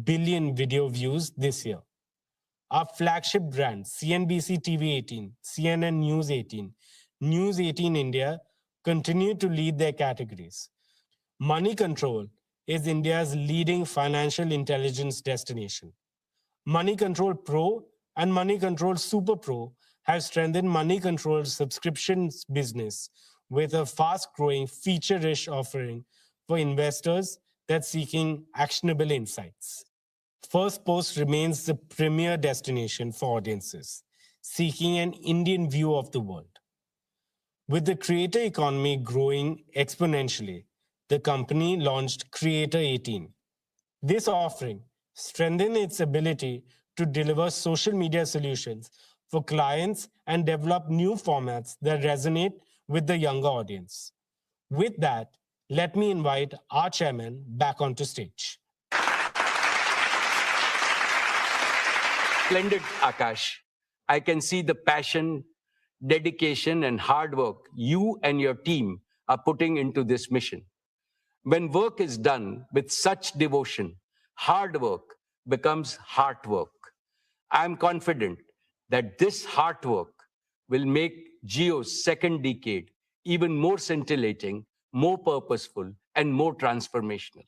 billion video views this year. Our flagship brands, CNBC TV 18, CNN News 18, News 18 India, continue to lead their categories. Money Control is India's leading financial intelligence destination. Money Control Pro and Money Control Super Pro have strengthened Money Control's subscriptions business with a fast-growing, feature-rich offering for investors that's seeking actionable insights. First Post remains the premier destination for audiences seeking an Indian view of the world. With the creator economy growing exponentially, the company launched Creator 18. This offering strengthens its ability to deliver social media solutions for clients and develop new formats that resonate with the younger audience. With that, let me invite our chairman back onto stage. Splendid, Akash. I can see the passion, dedication, and hard work you and your team are putting into this mission. When work is done with such devotion, hard work becomes heart work. I am confident that this heart work will make Jio's second decade even more scintillating, more purposeful, and more transformational.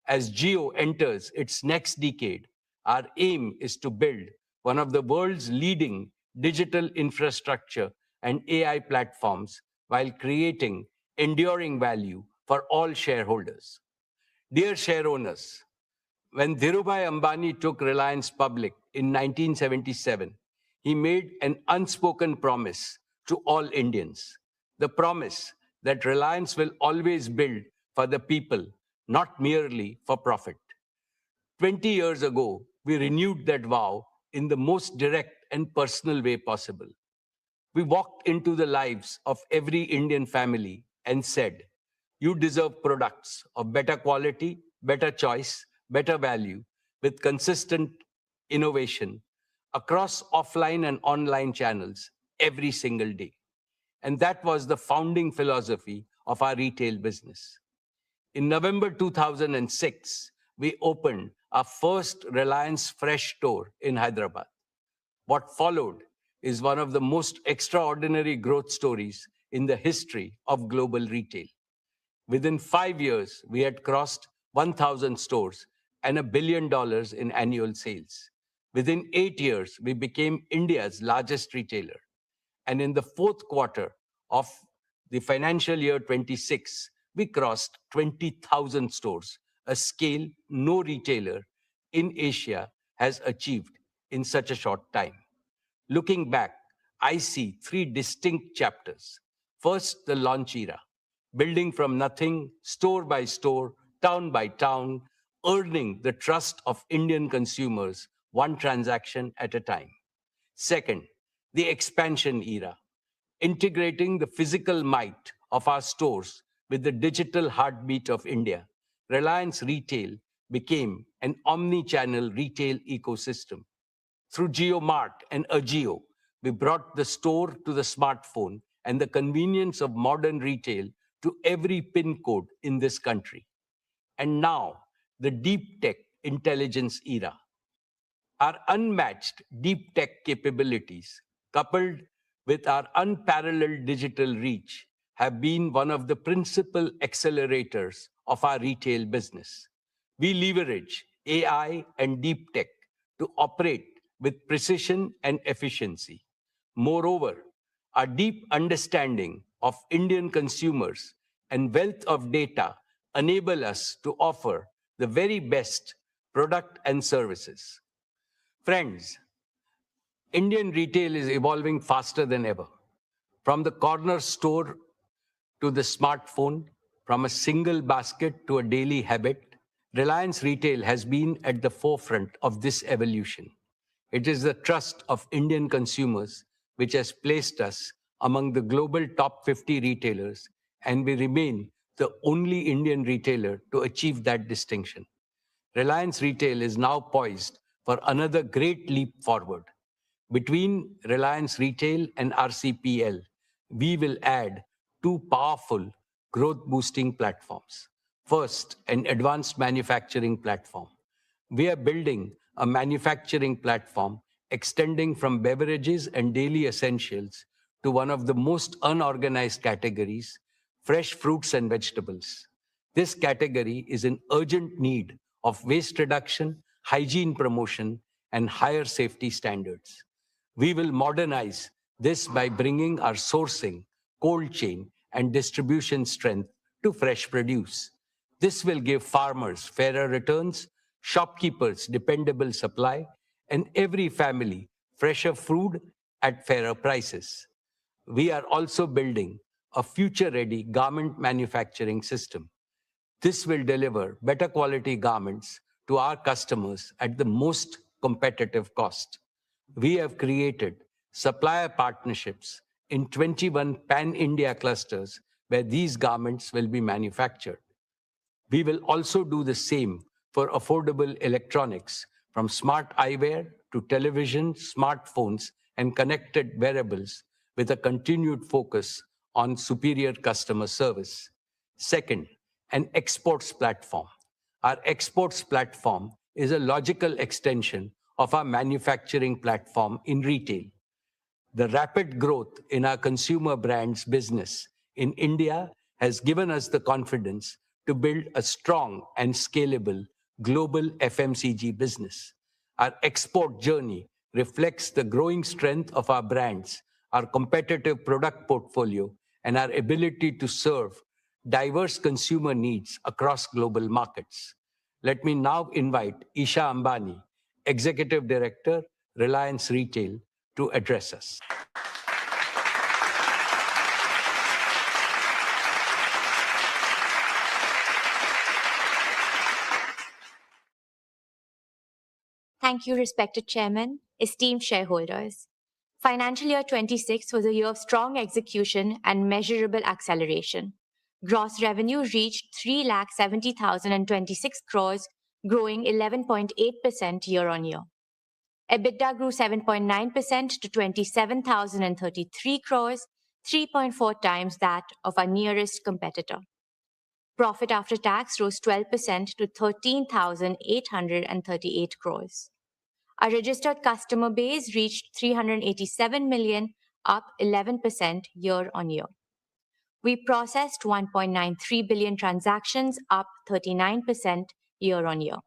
As Jio enters its next decade, our aim is to build one of the world's leading digital infrastructure and AI platforms while creating enduring value for all shareholders. Dear shareowners, when Dhirubhai Ambani took Reliance public in 1977, he made an unspoken promise to all Indians. The promise that Reliance will always build for the people, not merely for profit. 20 years ago, we renewed that vow in the most direct and personal way possible. We walked into the lives of every Indian family and said, you deserve products of better quality, better choice, better value, with consistent innovation across offline and online channels every single day. And that was the founding philosophy of our retail business. In November 2006, we opened our first Reliance Fresh store in Hyderabad. What followed is one of the most extraordinary growth stories in the history of global retail. Within 5 years, we had crossed 1,000 stores and $1 billion in annual sales. Within 8 years, we became India's largest retailer. And in the fourth quarter of the financial year 26, we crossed 20,000 stores, a scale no retailer in Asia has achieved in such a short time. Looking back, I see 3 distinct chapters. First, the launch era, building from nothing, store by store, town by town, earning the trust of Indian consumers, one transaction at a time. Second, the expansion era, integrating the physical might of our stores with the digital heartbeat of India. Reliance Retail became an omni-channel retail ecosystem. Through JioMart and Ajio, we brought the store to the smartphone and the convenience of modern retail to every pin code in this country. And now, the deep tech intelligence era. Our unmatched deep tech capabilities, coupled with our unparalleled digital reach, have been one of the principal accelerators of our retail business. We leverage AI and deep tech to operate with precision and efficiency. Moreover, our deep understanding of Indian consumers and wealth of data enable us to offer the very best product and services. Friends, Indian retail is evolving faster than ever. From the corner store to the smartphone, from a single basket to a daily habit, Reliance Retail has been at the forefront of this evolution. It is the trust of Indian consumers which has placed us among the global top 50 retailers, and we remain the only Indian retailer to achieve that distinction. Reliance Retail is now poised for another great leap forward. Between Reliance Retail and RCPL, we will add 2 powerful growth-boosting platforms. First, an advanced manufacturing platform. We are building a manufacturing platform extending from beverages and daily essentials to one of the most unorganized categories, fresh fruits and vegetables. This category is in urgent need of waste reduction, hygiene promotion, and higher safety standards. We will modernize this by bringing our sourcing, cold chain, and distribution strength to fresh produce. This will give farmers fairer returns, shopkeepers dependable supply, and every family fresher food at fairer prices. We are also building a future-ready garment manufacturing system. This will deliver better quality garments to our customers at the most competitive cost. We have created supplier partnerships in 21 pan-India clusters where these garments will be manufactured. We will also do the same for affordable electronics, from smart eyewear to television, smartphones, and connected wearables, with a continued focus on superior customer service. Second, an exports platform. Our exports platform is a logical extension of our manufacturing platform in retail. The rapid growth in our consumer brands business in India has given us the confidence to build a strong and scalable global FMCG business. Our export journey reflects the growing strength of our brands, our competitive product portfolio, and our ability to serve diverse consumer needs across global markets. Let me now invite Isha Ambani, Executive Director, Reliance Retail, to address us. Thank you, respected Chairman, esteemed shareholders. Financial year 26 was a year of strong execution and measurable acceleration. Gross revenue reached 3,70,026 crores, growing 11.8% year-on-year. EBITDA grew 7.9% to 27,033 crores, 3.4 times that of our nearest competitor. Profit after tax rose 12% to 13,838 crores. Our registered customer base reached 387 million, up 11% year-on-year. We processed 1.93 billion transactions, up 39% year-on-year.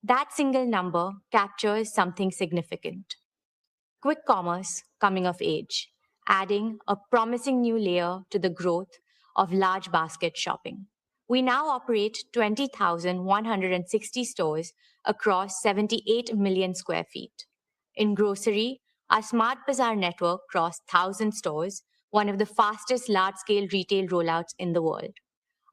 That single number captures something significant. Quick commerce coming of age, adding a promising new layer to the growth of large basket shopping. We now operate 20,160 stores across 78 million square feet. In grocery, our Smart Bazaar network crossed 1,000 stores, one of the fastest large-scale retail rollouts in the world.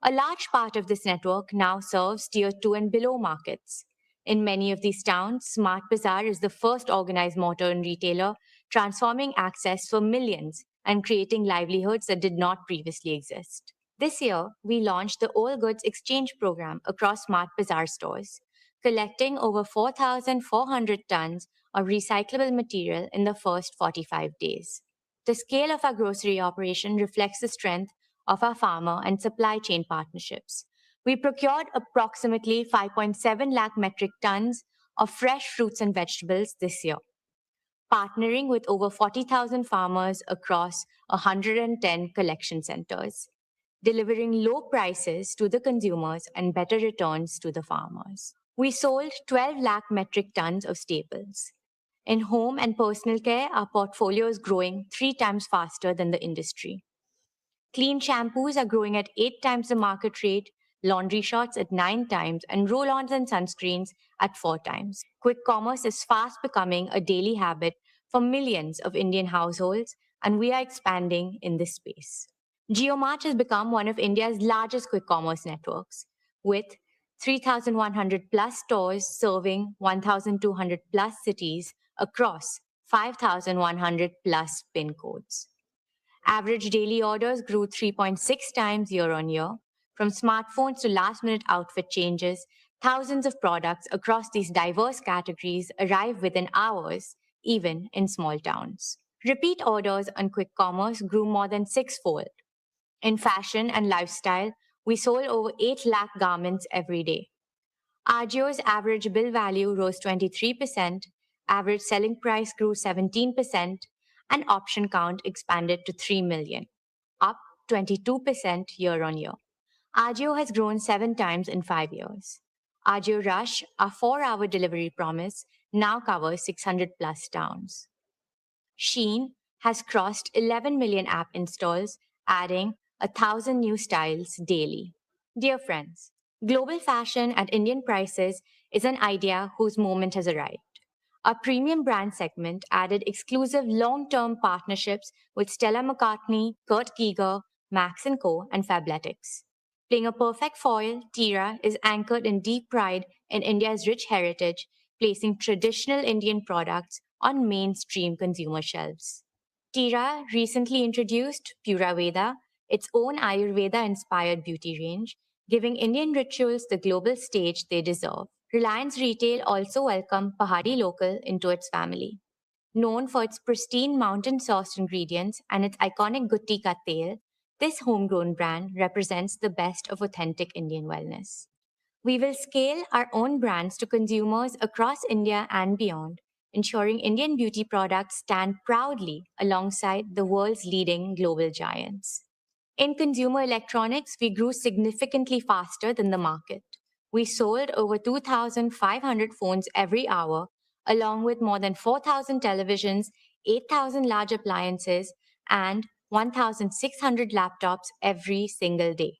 A large part of this network now serves Tier 2 and below markets. In many of these towns, Smart Bazaar is the first organized modern retailer, transforming access for millions and creating livelihoods that did not previously exist. This year, we launched the All Goods Exchange program across Smart Bazaar stores, collecting over 4,400 tons of recyclable material in the first 45 days. The scale of our grocery operation reflects the strength of our farmer and supply chain partnerships. We procured approximately 5.7 lakh metric tons of fresh fruits and vegetables this year, partnering with over 40,000 farmers across 110 collection centers, delivering low prices to the consumers and better returns to the farmers. We sold 12 lakh metric tons of staples. In home and personal care, our portfolio is growing 3 times faster than the industry. Clean shampoos are growing at 8 times the market rate, laundry shots at 9 times, and roll-ons and sunscreens at 4 times. Quick commerce is fast becoming a daily habit for millions of Indian households, and we are expanding in this space. JioMart has become one of India's largest quick commerce networks, with 3,100 plus stores serving 1,200 plus cities across 5,100 plus PIN codes. Average daily orders grew 3.6 times year-on-year. From smartphones to last-minute outfit changes, thousands of products across these diverse categories arrive within hours, even in small towns. Repeat orders on quick commerce grew more than 6-fold. In fashion and lifestyle, we sold over 8 lakh garments every day. Ajio's average bill value rose 23%, average selling price grew 17%, and option count expanded to 3 million, up 22% year-on-year. Ajio has grown 7 times in 5 years. Ajio Rush, our 4-hour delivery promise, now covers 600 plus towns. Shein has crossed 11 million app installs, adding 1,000 new styles daily. Dear friends, global fashion at Indian prices is an idea whose moment has arrived. Our premium brand segment added exclusive long-term partnerships with Stella McCartney, Kurt Geiger, Max & Co. and Fabletics. Playing a perfect foil, Tira is anchored in deep pride in India's rich heritage, placing traditional Indian products on mainstream consumer shelves. Tira recently introduced Pura Veda, its own Ayurveda-inspired beauty range, giving Indian rituals the global stage they deserve. Reliance Retail also welcomed Pahadi Local into its family. Known for its pristine mountain-sourced ingredients and its iconic Gutti Ka Tel, This homegrown brand represents the best of authentic Indian wellness. We will scale our own brands to consumers across India and beyond, ensuring Indian beauty products stand proudly alongside the world's leading global giants. In consumer electronics, we grew significantly faster than the market. We sold over 2,500 phones every hour, along with more than 4,000 televisions, 8,000 large appliances, and 1,600 laptops every single day.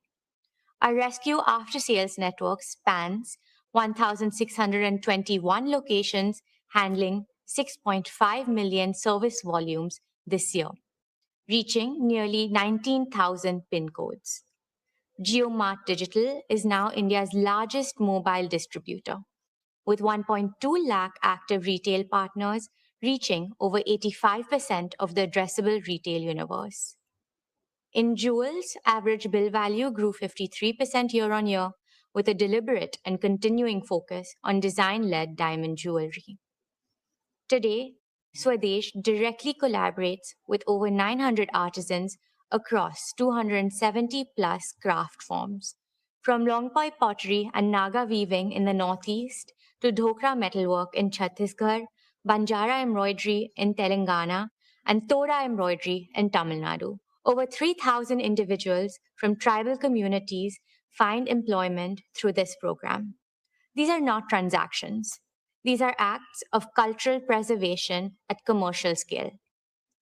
Our rescue after-sales network spans 1,621 locations, handling 6.5 million service volumes this year, reaching nearly 19,000 PIN codes. JioMart Digital is now India's largest mobile distributor, with 1.2 lakh active retail partners reaching over 85% of the addressable retail universe. In jewels, average bill value grew 53% year-on-year, with a deliberate and continuing focus on design-led diamond jewelry. Today, Swadesh directly collaborates with over 900 artisans across 270-plus craft forms, from Longpoi pottery and Naga weaving in the northeast to Dhokra metalwork in Chhattisgarh, Banjara embroidery in Telangana, and Toda embroidery in Tamil Nadu. Over 3,000 individuals from tribal communities find employment through this program. These are not transactions. These are acts of cultural preservation at commercial scale.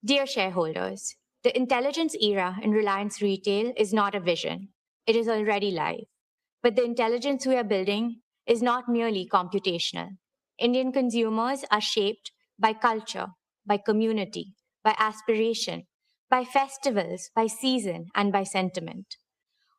Dear shareholders, the intelligence era in Reliance Retail is not a vision. It is already live. But the intelligence we are building is not merely computational. Indian consumers are shaped by culture, by community, by aspiration, by festivals, by season, and by sentiment.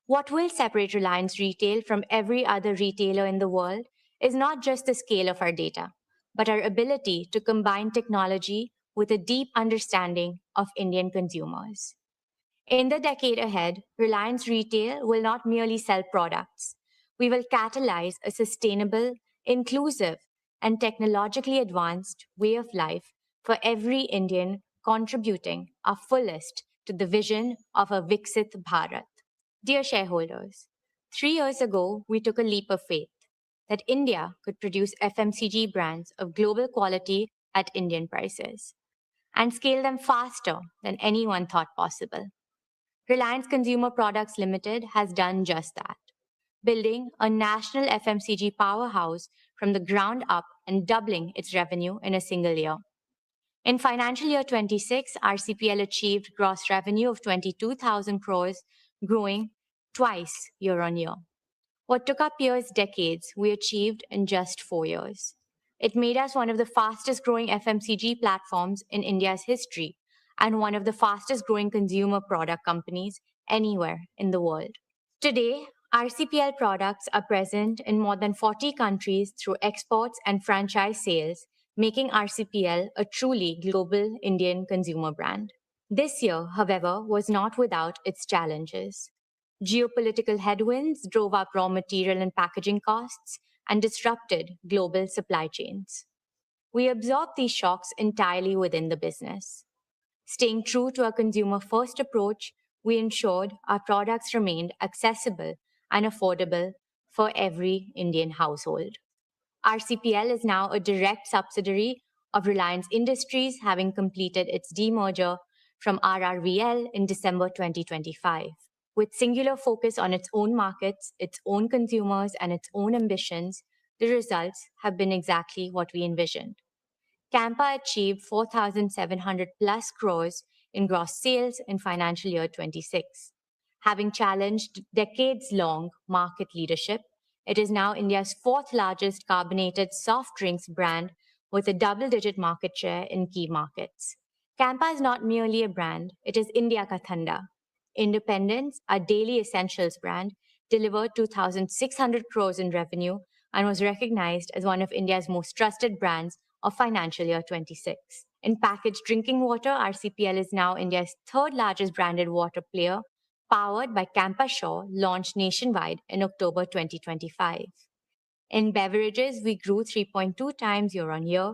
What will separate Reliance Retail from every other retailer in the world is not just the scale of our data, but our ability to combine technology with a deep understanding of Indian consumers. In the decade ahead, Reliance Retail will not merely sell products. We will catalyze a sustainable, inclusive, and technologically advanced way of life for every Indian, contributing our fullest to the vision of a Viksit Bharat. Dear shareholders, 3 years ago, we took a leap of faith that India could produce FMCG brands of global quality at Indian prices and scale them faster than anyone thought possible. Reliance Consumer Products Limited has done just that, building a national FMCG powerhouse from the ground up and doubling its revenue in a single year. In financial year 26, RCPL achieved gross revenue of 22,000 crores, growing twice year-on-year. What took our peers decades, we achieved in just 4 years. It made us one of the fastest growing FMCG platforms in India's history and one of the fastest growing consumer product companies anywhere in the world. Today, RCPL products are present in more than 40 countries through exports and franchise sales, making RCPL a truly global Indian consumer brand. This year, however, was not without its challenges. Geopolitical headwinds drove up raw material and packaging costs and disrupted global supply chains. We absorbed these shocks entirely within the business. Staying true to our consumer-first approach, we ensured our products remained accessible and affordable for every Indian household. RCPL is now a direct subsidiary of Reliance Industries, having completed its demerger from RRVL in December 2025. With singular focus on its own markets, its own consumers, and its own ambitions, the results have been exactly what we envisioned. Campa achieved 4,700 plus crores in gross sales in financial year 26. Having challenged decades-long market leadership, it is now India's fourth largest carbonated soft drinks brand with a double-digit market share in key markets. Campa is not merely a brand, it is India Ka Thanda. Independence, our daily essentials brand, delivered 2,600 crores in revenue and was recognized as one of India's most trusted brands of financial year 26. In packaged drinking water, RCPL is now India's third largest branded water player, powered by Campa Shaw, launched nationwide in October 2025. In beverages, we grew 3.2 times year-on-year.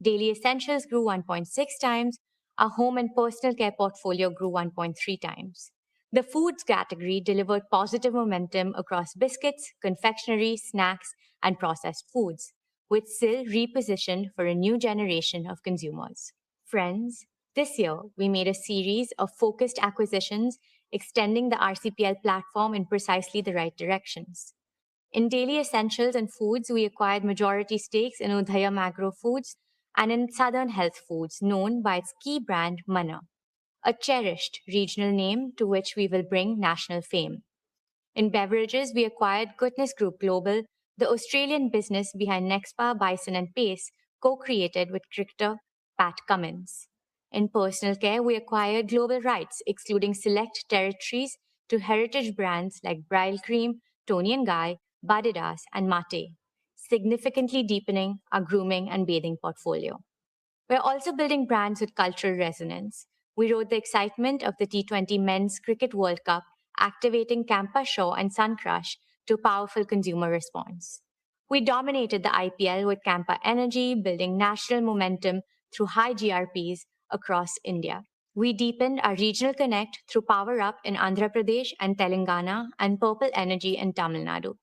Daily essentials grew 1.6 times. Our home and personal care portfolio grew 1.3 times. The foods category delivered positive momentum across biscuits, confectionery, snacks, and processed foods, with SIL repositioned for a new generation of consumers. Friends, this year we made a series of focused acquisitions extending the RCPL platform in precisely the right directions. In daily essentials and foods, we acquired majority stakes in Udhaya Agro Foods and in Southern Health Foods, known by its key brand Manna, a cherished regional name to which we will bring national fame. In beverages, we acquired Goodness Group Global, the Australian business behind Nexpa, Bison and Pace, co-created with cricketer Pat Cummins. In personal care, we acquired global rights, excluding select territories, to heritage brands like Bryle Cream, Toni & Guy, Badidas and Mate, significantly deepening our grooming and bathing portfolio. We're also building brands with cultural resonance. We rode the excitement of the T20 Men's Cricket World Cup, activating Campa Shaw and Suncrush to powerful consumer response. We dominated the IPL with Campa Energy, building national momentum through high GRPs across India. We deepened our regional connect through Power Up in Andhra Pradesh and Telangana and Purple Energy in Tamil Nadu.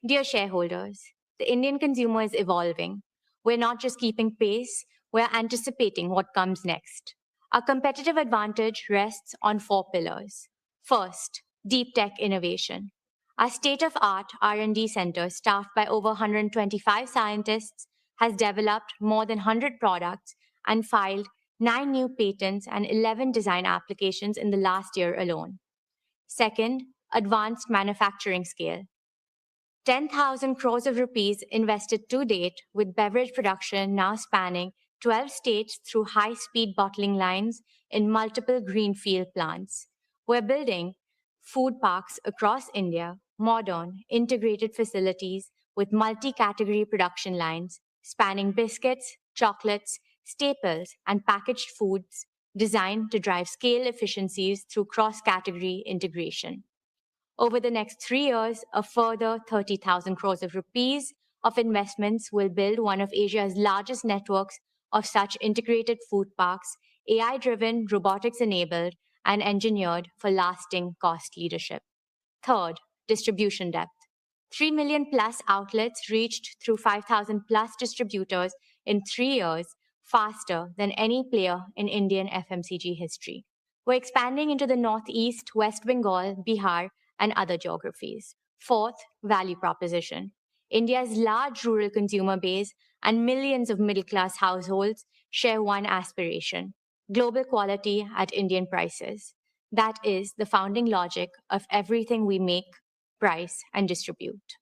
Dear shareholders, the Indian consumer is evolving. We're not just keeping pace, we're anticipating what comes next. Our competitive advantage rests on 4 pillars. First, deep tech innovation. Our state-of-art R&D center, staffed by over 125 scientists, has developed more than 100 products and filed 9 new patents and 11 design applications in the last year alone. Second, advanced manufacturing scale. 10,000 crores of rupees invested to date, with beverage production now spanning 12 states through high-speed bottling lines in multiple greenfield plants. We're building food parks across India, modern, integrated facilities with multi-category production lines spanning biscuits, chocolates, staples, and packaged foods designed to drive scale efficiencies through cross-category integration. Over the next 3 years, a further 30,000 crores of rupees of investments will build one of Asia's largest networks of such integrated food parks, AI-driven, robotics-enabled, and engineered for lasting cost leadership. Third, distribution depth. 3 million plus outlets reached through 5,000 plus distributors in 3 years, faster than any player in Indian FMCG history. We're expanding into the Northeast, West Bengal, Bihar, and other geographies. Fourth, value proposition. India's large rural consumer base and millions of middle-class households share one aspiration: global quality at Indian prices. That is the founding logic of everything we make, price, and distribute.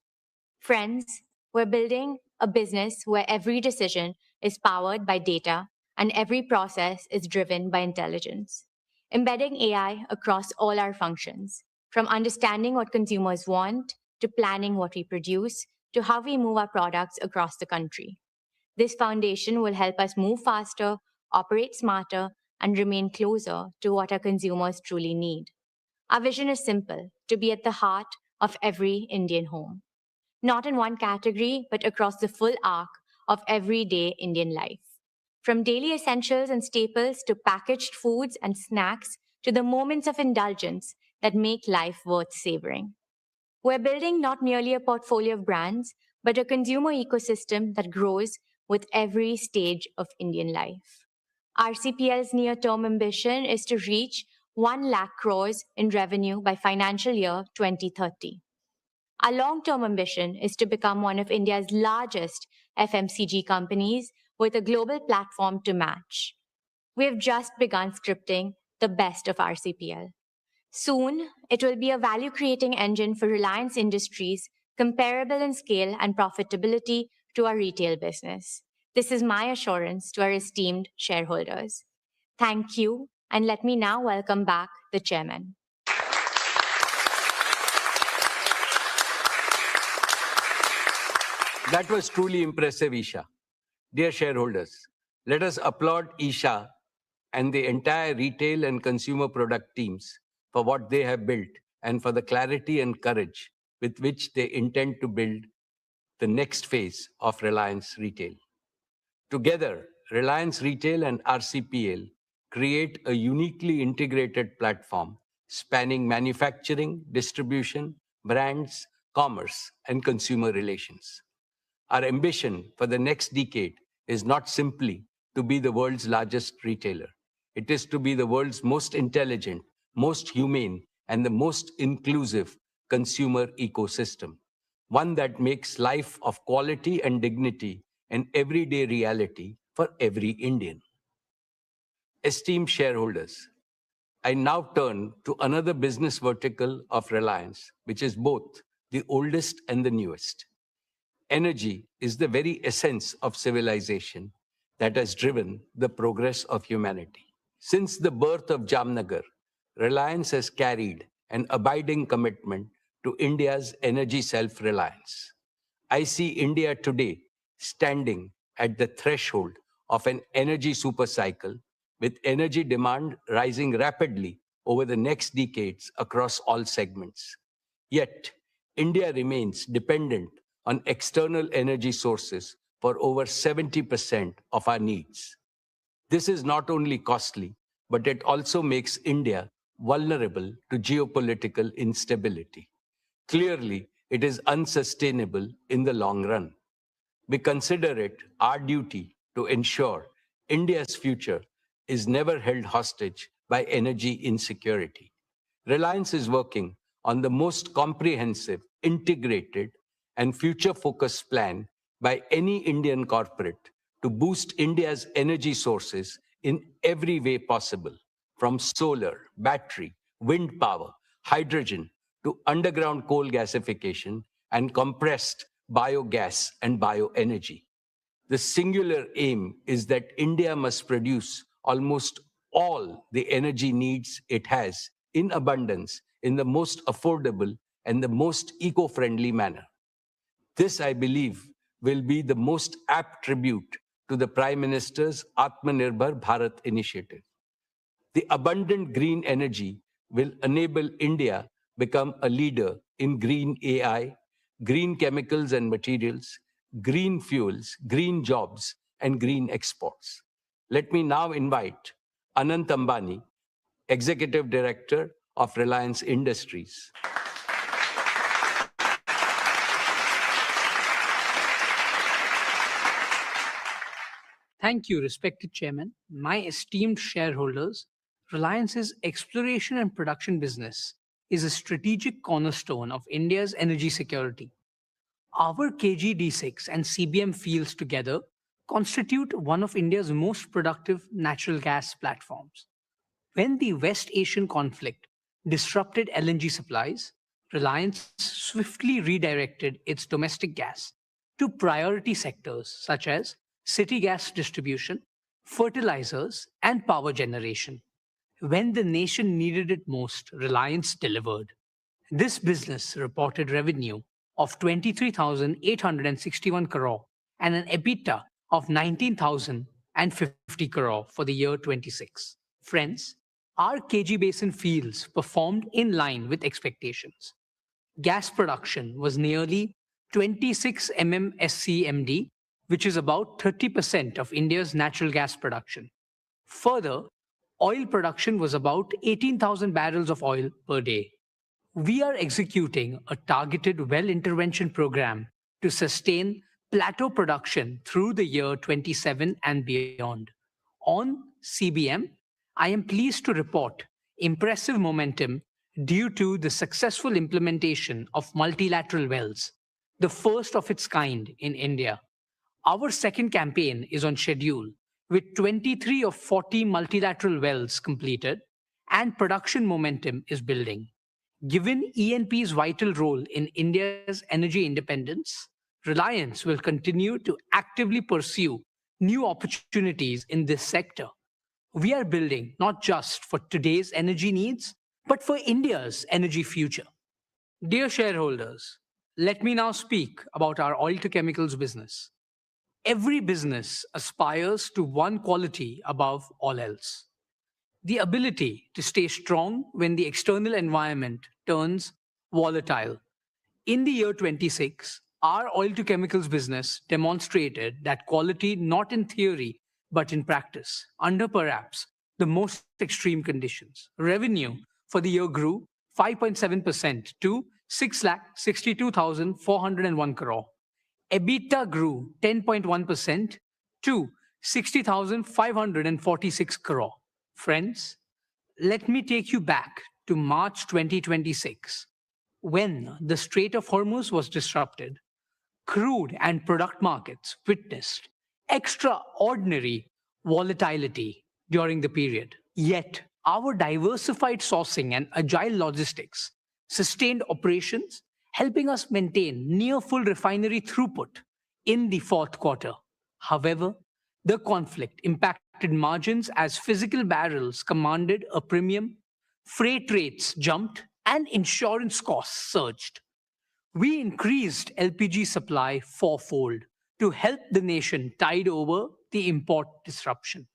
Friends, we're building a business where every decision is powered by data and every process is driven by intelligence. Embedding AI across all our functions, from understanding what consumers want, to planning what we produce, to how we move our products across the country. This foundation will help us move faster, operate smarter, and remain closer to what our consumers truly need. Our vision is simple: to be at the heart of every Indian home. Not in one category, but across the full arc of everyday Indian life. From daily essentials and staples to packaged foods and snacks to the moments of indulgence that make life worth savoring. We're building not merely a portfolio of brands, but a consumer ecosystem that grows with every stage of Indian life. RCPL's near-term ambition is to reach 1 lakh crores in revenue by financial year 2030. Our long-term ambition is to become one of India's largest FMCG companies with a global platform to match. We have just begun scripting the best of RCPL. Soon, it will be a value-creating engine for Reliance Industries, comparable in scale and profitability to our retail business. This is my assurance to our esteemed shareholders. Thank you, and let me now welcome back the chairman. That was truly impressive, Isha. Dear shareholders, let us applaud Isha and the entire retail and consumer product teams for what they have built and for the clarity and courage with which they intend to build the next phase of Reliance Retail. Together, Reliance Retail and RCPL create a uniquely integrated platform spanning manufacturing, distribution, brands, commerce, and consumer relations. Our ambition for the next decade is not simply to be the world's largest retailer. It is to be the world's most intelligent, most humane, and the most inclusive consumer ecosystem, one that makes life of quality and dignity an everyday reality for every Indian. Esteemed shareholders, I now turn to another business vertical of Reliance, which is both the oldest and the newest. Energy is the very essence of civilization that has driven the progress of humanity. Since the birth of Jamnagar, Reliance has carried an abiding commitment to India's energy self-reliance. I see India today standing at the threshold of an energy supercycle, with energy demand rising rapidly over the next decades across all segments. Yet, India remains dependent on external energy sources for over 70% of our needs. This is not only costly, but it also makes India vulnerable to geopolitical instability. Clearly, it is unsustainable in the long run. We consider it our duty to ensure India's future is never held hostage by energy insecurity. Reliance is working on the most comprehensive, integrated, and future-focused plan by any Indian corporate to boost India's energy sources in every way possible, from solar, battery, wind power, hydrogen, to underground coal gasification and compressed biogas and bioenergy. The singular aim is that India must produce almost all the energy needs it has in abundance in the most affordable and the most eco-friendly manner. This, I believe, will be the most apt tribute to the Prime Minister's Atmanirbhar Bharat initiative. The abundant green energy will enable India become a leader in green AI, green chemicals and materials, green fuels, green jobs, and green exports. Let me now invite Anant Ambani, Executive Director of Reliance Industries. Thank you, respected Chairman. My esteemed shareholders, Reliance's exploration and production business is a strategic cornerstone of India's energy security. Our KG-D6 and CBM fields together constitute one of India's most productive natural gas platforms. When the West Asian conflict disrupted LNG supplies, Reliance swiftly redirected its domestic gas to priority sectors such as city gas distribution, fertilizers, and power generation. When the nation needed it most, Reliance delivered. This business reported revenue of 23,861 crore and an EBITDA of 19,050 crore for the year 26. Friends, our KG Basin fields performed in line with expectations. Gas production was nearly 26 MMSCMD, which is about 30% of India's natural gas production. Further, oil production was about 18,000 barrels of oil per day. We are executing a targeted well intervention program to sustain plateau production through the year 27 and beyond. On CBM, I am pleased to report impressive momentum due to the successful implementation of multilateral wells, the first of its kind in India. Our second campaign is on schedule, with 23 of 40 multilateral wells completed, and production momentum is building. Given ENP's vital role in India's energy independence, Reliance will continue to actively pursue new opportunities in this sector. We are building not just for today's energy needs, but for India's energy future. Dear shareholders, let me now speak about our oil to chemicals business. Every business aspires to one quality above all else: the ability to stay strong when the external environment turns volatile. In the year 26, our oil to chemicals business demonstrated that quality not in theory, but in practice, under perhaps the most extreme conditions. Revenue for the year grew 5.7% to 6,62,401 crore. EBITDA grew 10.1% to 60,546 crore. Friends, let me take you back to March 2026, when the Strait of Hormuz was disrupted. Crude and product markets witnessed extraordinary volatility during the period. Yet, our diversified sourcing and agile logistics sustained operations, helping us maintain near full refinery throughput in the fourth quarter. However, the conflict impacted margins as physical barrels commanded a premium, freight rates jumped, and insurance costs surged. We increased LPG supply fourfold to help the nation tide over the import disruption.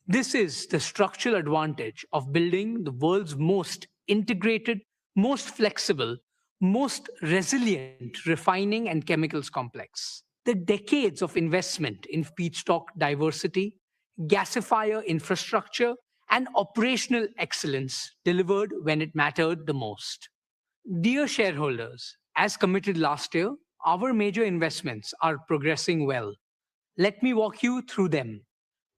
This is the structural advantage of building the world's most integrated, most flexible, most resilient refining and chemicals complex. The decades of investment in feedstock diversity, gasifier infrastructure, and operational excellence delivered when it mattered the most. Dear shareholders, as committed last year, our major investments are progressing well. Let me walk you through them.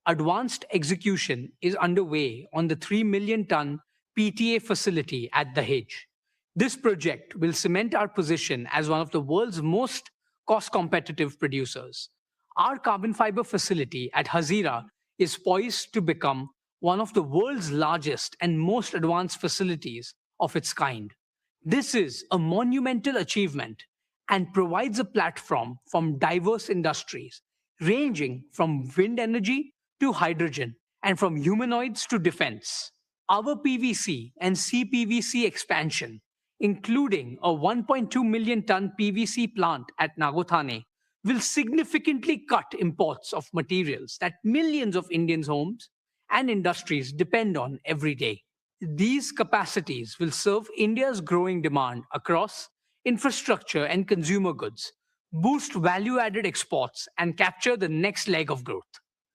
Advanced execution is underway on the 3 million ton PTA facility at Dahej. This project will cement our position as one of the world's most cost-competitive producers. Our carbon fiber facility at Hazira is poised to become one of the world's largest and most advanced facilities of its kind. This is a monumental achievement and provides a platform from diverse industries, ranging from wind energy to hydrogen and from humanoids to defense. Our PVC and CPVC expansion, including a 1.2 million ton PVC plant at Nagothane, will significantly cut imports of materials that millions of Indians' homes and industries depend on every day. These capacities will serve India's growing demand across infrastructure and consumer goods, boost value-added exports, and capture the next leg of growth.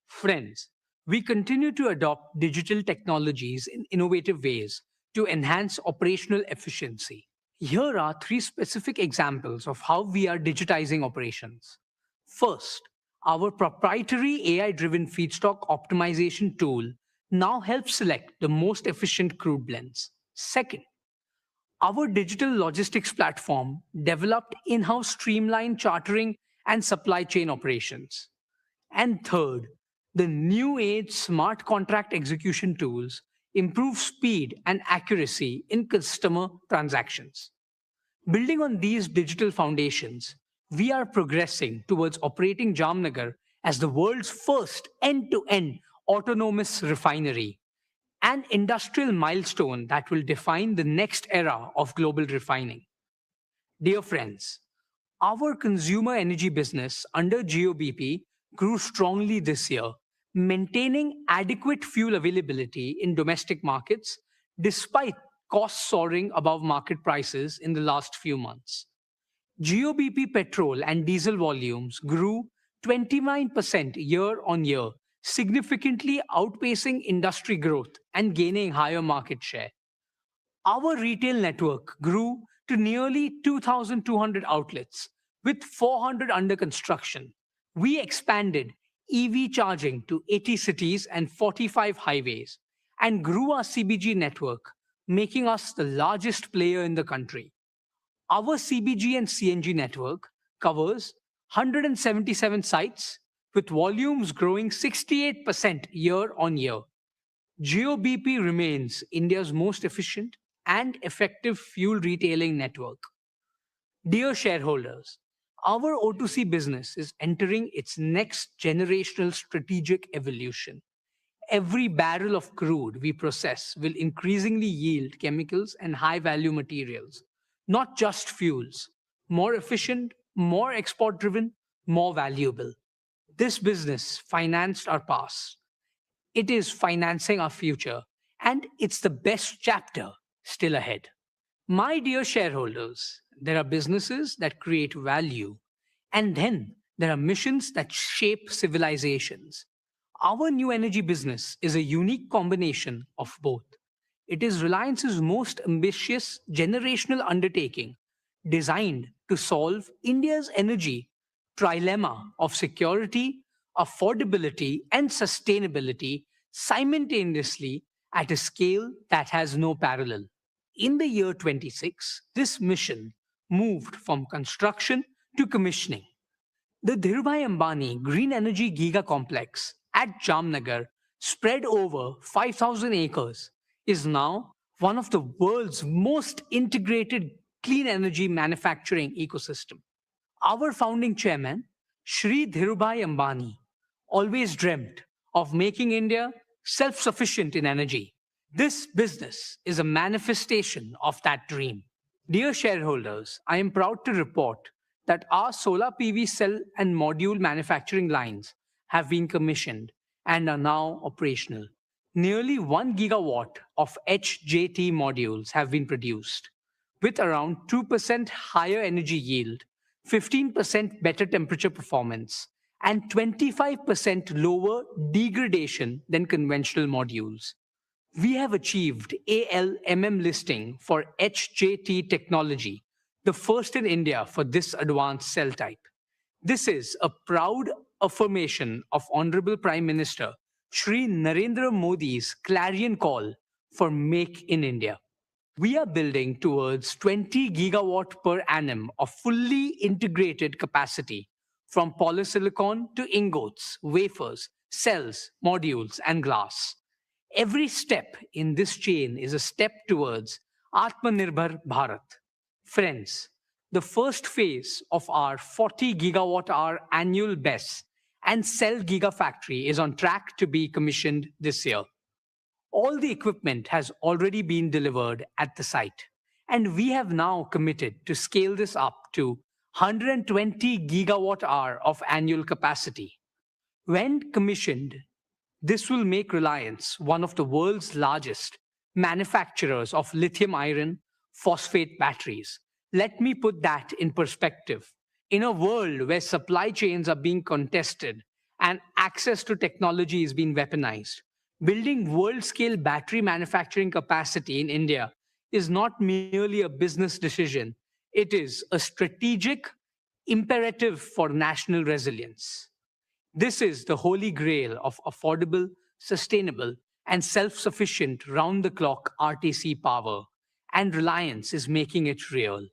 Friends, we continue to adopt digital technologies in innovative ways to enhance operational efficiency. Here are 3 specific examples of how we are digitizing operations. First, our proprietary AI-driven feedstock optimization tool now helps select the most efficient crude blends. Second, our digital logistics platform developed in-house streamlined chartering and supply chain operations. And third, the new age smart contract execution tools improve speed and accuracy in customer transactions. Building on these digital foundations, we are progressing towards operating Jamnagar as the world's first end-to-end autonomous refinery, an industrial milestone that will define the next era of global refining. Dear friends, our consumer energy business under Jio BP grew strongly this year, maintaining adequate fuel availability in domestic markets despite costs soaring above market prices in the last few months. Jio BP petrol and diesel volumes grew 29% year-on-year, significantly outpacing industry growth and gaining higher market share. Our retail network grew to nearly 2,200 outlets, with 400 under construction. We expanded EV charging to 80 cities and 45 highways, and grew our CBG network, making us the largest player in the country. Our CBG and CNG network covers 177 sites, with volumes growing 68% year-on-year. Jio BP remains India's most efficient and effective fuel retailing network. Dear shareholders, our O2C business is entering its next generational strategic evolution. Every barrel of crude we process will increasingly yield chemicals and high-value materials, not just fuels. More efficient, more export-driven, more valuable. This business financed our past. It is financing our future, and it's the best chapter still ahead. My dear shareholders, there are businesses that create value, and then there are missions that shape civilizations. Our new energy business is a unique combination of both. It is Reliance's most ambitious generational undertaking designed to solve India's energy trilemma of security, affordability, and sustainability simultaneously at a scale that has no parallel. In the year 26, this mission moved from construction to commissioning. The Dhirubhai Ambani Green Energy Giga Complex at Jamnagar, spread over 5,000 acres, is now one of the world's most integrated clean energy manufacturing ecosystem. Our founding chairman, Shri Dhirubhai Ambani, always dreamt of making India self-sufficient in energy. This business is a manifestation of that dream. Dear shareholders, I am proud to report that our solar PV cell and module manufacturing lines have been commissioned and are now operational. Nearly 1 gigawatt of HJT modules have been produced, with around 2% higher energy yield, 15% better temperature performance, and 25% lower degradation than conventional modules. We have achieved ALMM listing for HJT technology, the first in India for this advanced cell type. This is a proud affirmation of Honorable Prime Minister Shri Narendra Modi's clarion call for Make in India. We are building towards 20 gigawatt per annum of fully integrated capacity from polysilicon to ingots, wafers, cells, modules, and glass. Every step in this chain is a step towards Atmanirbhar Bharat. Friends, the first phase of our 40 gigawatt hour annual BESS and cell gigafactory is on track to be commissioned this year. All the equipment has already been delivered at the site, and we have now committed to scale this up to 120 gigawatt hour of annual capacity. When commissioned, this will make Reliance one of the world's largest manufacturers of lithium iron phosphate batteries. Let me put that in perspective. In a world where supply chains are being contested and access to technology is being weaponized, building world-scale battery manufacturing capacity in India is not merely a business decision. It is a strategic imperative for national resilience. This is the holy grail of affordable, sustainable, and self-sufficient round-the-clock RTC power, and Reliance is making it real.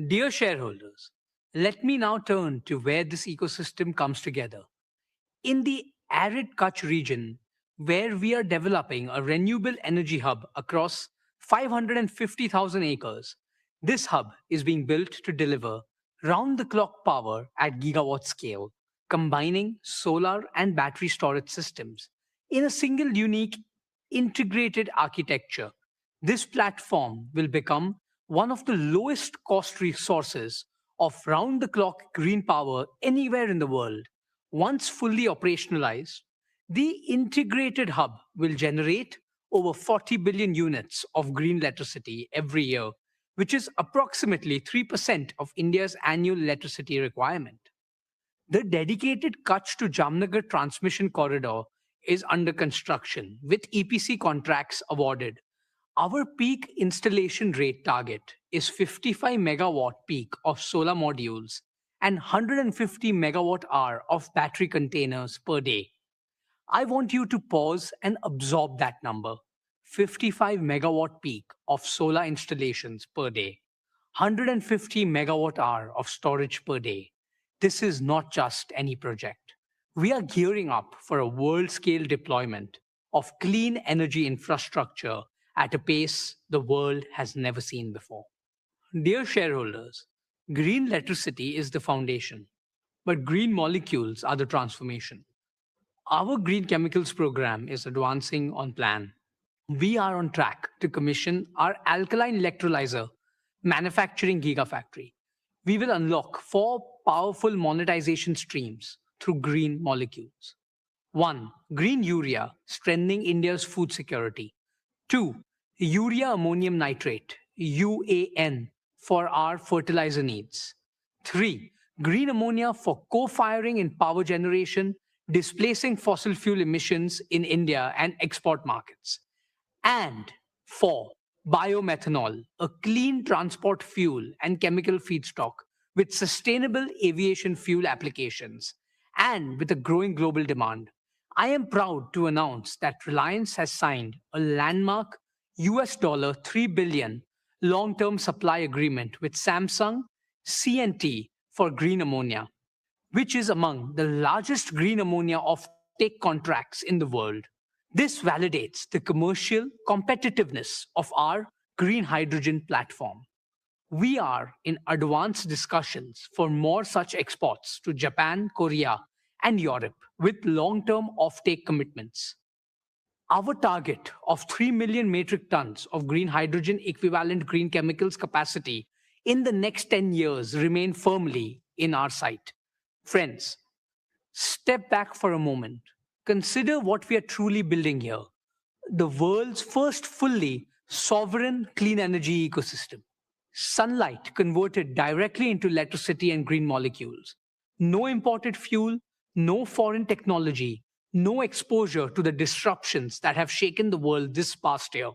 Dear shareholders, let me now turn to where this ecosystem comes together. In the arid Kutch region, where we are developing a renewable energy hub across 550,000 acres, this hub is being built to deliver round-the-clock power at gigawatt scale, combining solar and battery storage systems in a single unique integrated architecture. This platform will become one of the lowest cost resources of round-the-clock green power anywhere in the world. Once fully operationalized, the integrated hub will generate over 40 billion units of green electricity every year, which is approximately 3% of India's annual electricity requirement. The dedicated Kutch to Jamnagar transmission corridor is under construction, with EPC contracts awarded. Our peak installation rate target is 55 megawatt peak of solar modules and 150 megawatt hour of battery containers per day. I want you to pause and absorb that number. 55 megawatt peak of solar installations per day, 150 megawatt hour of storage per day. This is not just any project. We are gearing up for a world-scale deployment of clean energy infrastructure at a pace the world has never seen before. Dear shareholders, green electricity is the foundation, but green molecules are the transformation. Our green chemicals program is advancing on plan. We are on track to commission our alkaline electrolyzer manufacturing gigafactory. We will unlock 4 powerful monetization streams through green molecules. 1. Green urea, strengthening India's food security. 2. Urea ammonium nitrate, UAN, for our fertilizer needs. 3. Green ammonia for co-firing in power generation, displacing fossil fuel emissions in India and export markets. And 4. Biomethanol, a clean transport fuel and chemical feedstock with sustainable aviation fuel applications and with a growing global demand. I am proud to announce that Reliance has signed a landmark $3 billion long-term supply agreement with Samsung C&T for green ammonia, which is among the largest green ammonia offtake contracts in the world. This validates the commercial competitiveness of our green hydrogen platform. We are in advanced discussions for more such exports to Japan, Korea, and Europe with long-term offtake commitments. Our target of 3 million metric tons of green hydrogen equivalent green chemicals capacity in the next 10 years remain firmly in our sight. Friends, step back for a moment. Consider what we are truly building here: the world's first fully sovereign clean energy ecosystem. Sunlight converted directly into electricity and green molecules. No imported fuel, no foreign technology, no exposure to the disruptions that have shaken the world this past year.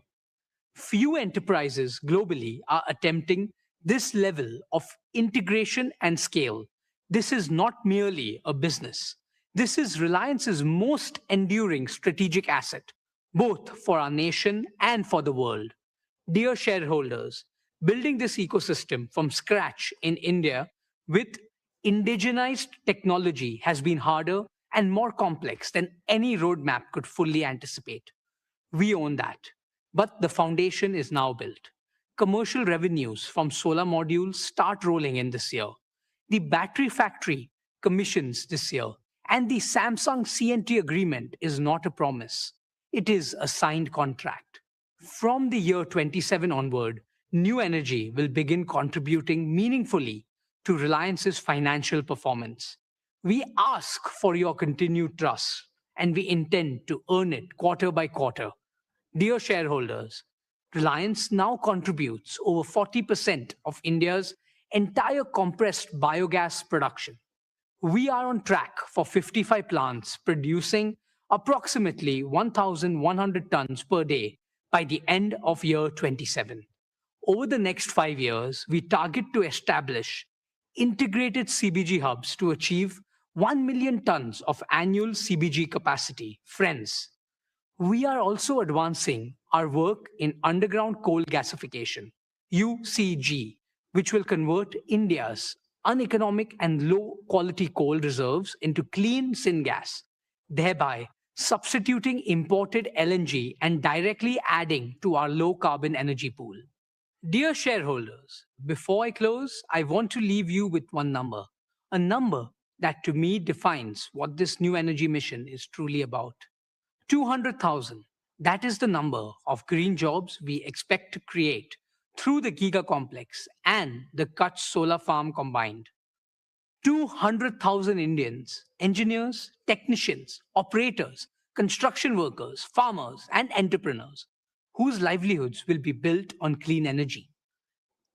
Few enterprises globally are attempting this level of integration and scale. This is not merely a business. This is Reliance's most enduring strategic asset, both for our nation and for the world. Dear shareholders, building this ecosystem from scratch in India with indigenized technology has been harder and more complex than any roadmap could fully anticipate. We own that. But the foundation is now built. Commercial revenues from solar modules start rolling in this year. The battery factory commissions this year. And the Samsung C&T agreement is not a promise. It is a signed contract. From the year 27 onward, new energy will begin contributing meaningfully to Reliance's financial performance. We ask for your continued trust, and we intend to earn it quarter by quarter. Dear shareholders, Reliance now contributes over 40% of India's entire compressed biogas production. We are on track for 55 plants producing approximately 1,100 tons per day by the end of year 27. Over the next 5 years, we target to establish integrated CBG hubs to achieve 1 million tons of annual CBG capacity. Friends, we are also advancing our work in underground coal gasification, UCG, which will convert India's uneconomic and low-quality coal reserves into clean syngas, thereby substituting imported LNG and directly adding to our low-carbon energy pool. Dear shareholders, before I close, I want to leave you with one number, a number that to me defines what this new energy mission is truly about. 200,000. That is the number of green jobs we expect to create through the Giga Complex and the Kutch Solar Farm combined. 200,000 Indians, engineers, technicians, operators, construction workers, farmers, and entrepreneurs whose livelihoods will be built on clean energy.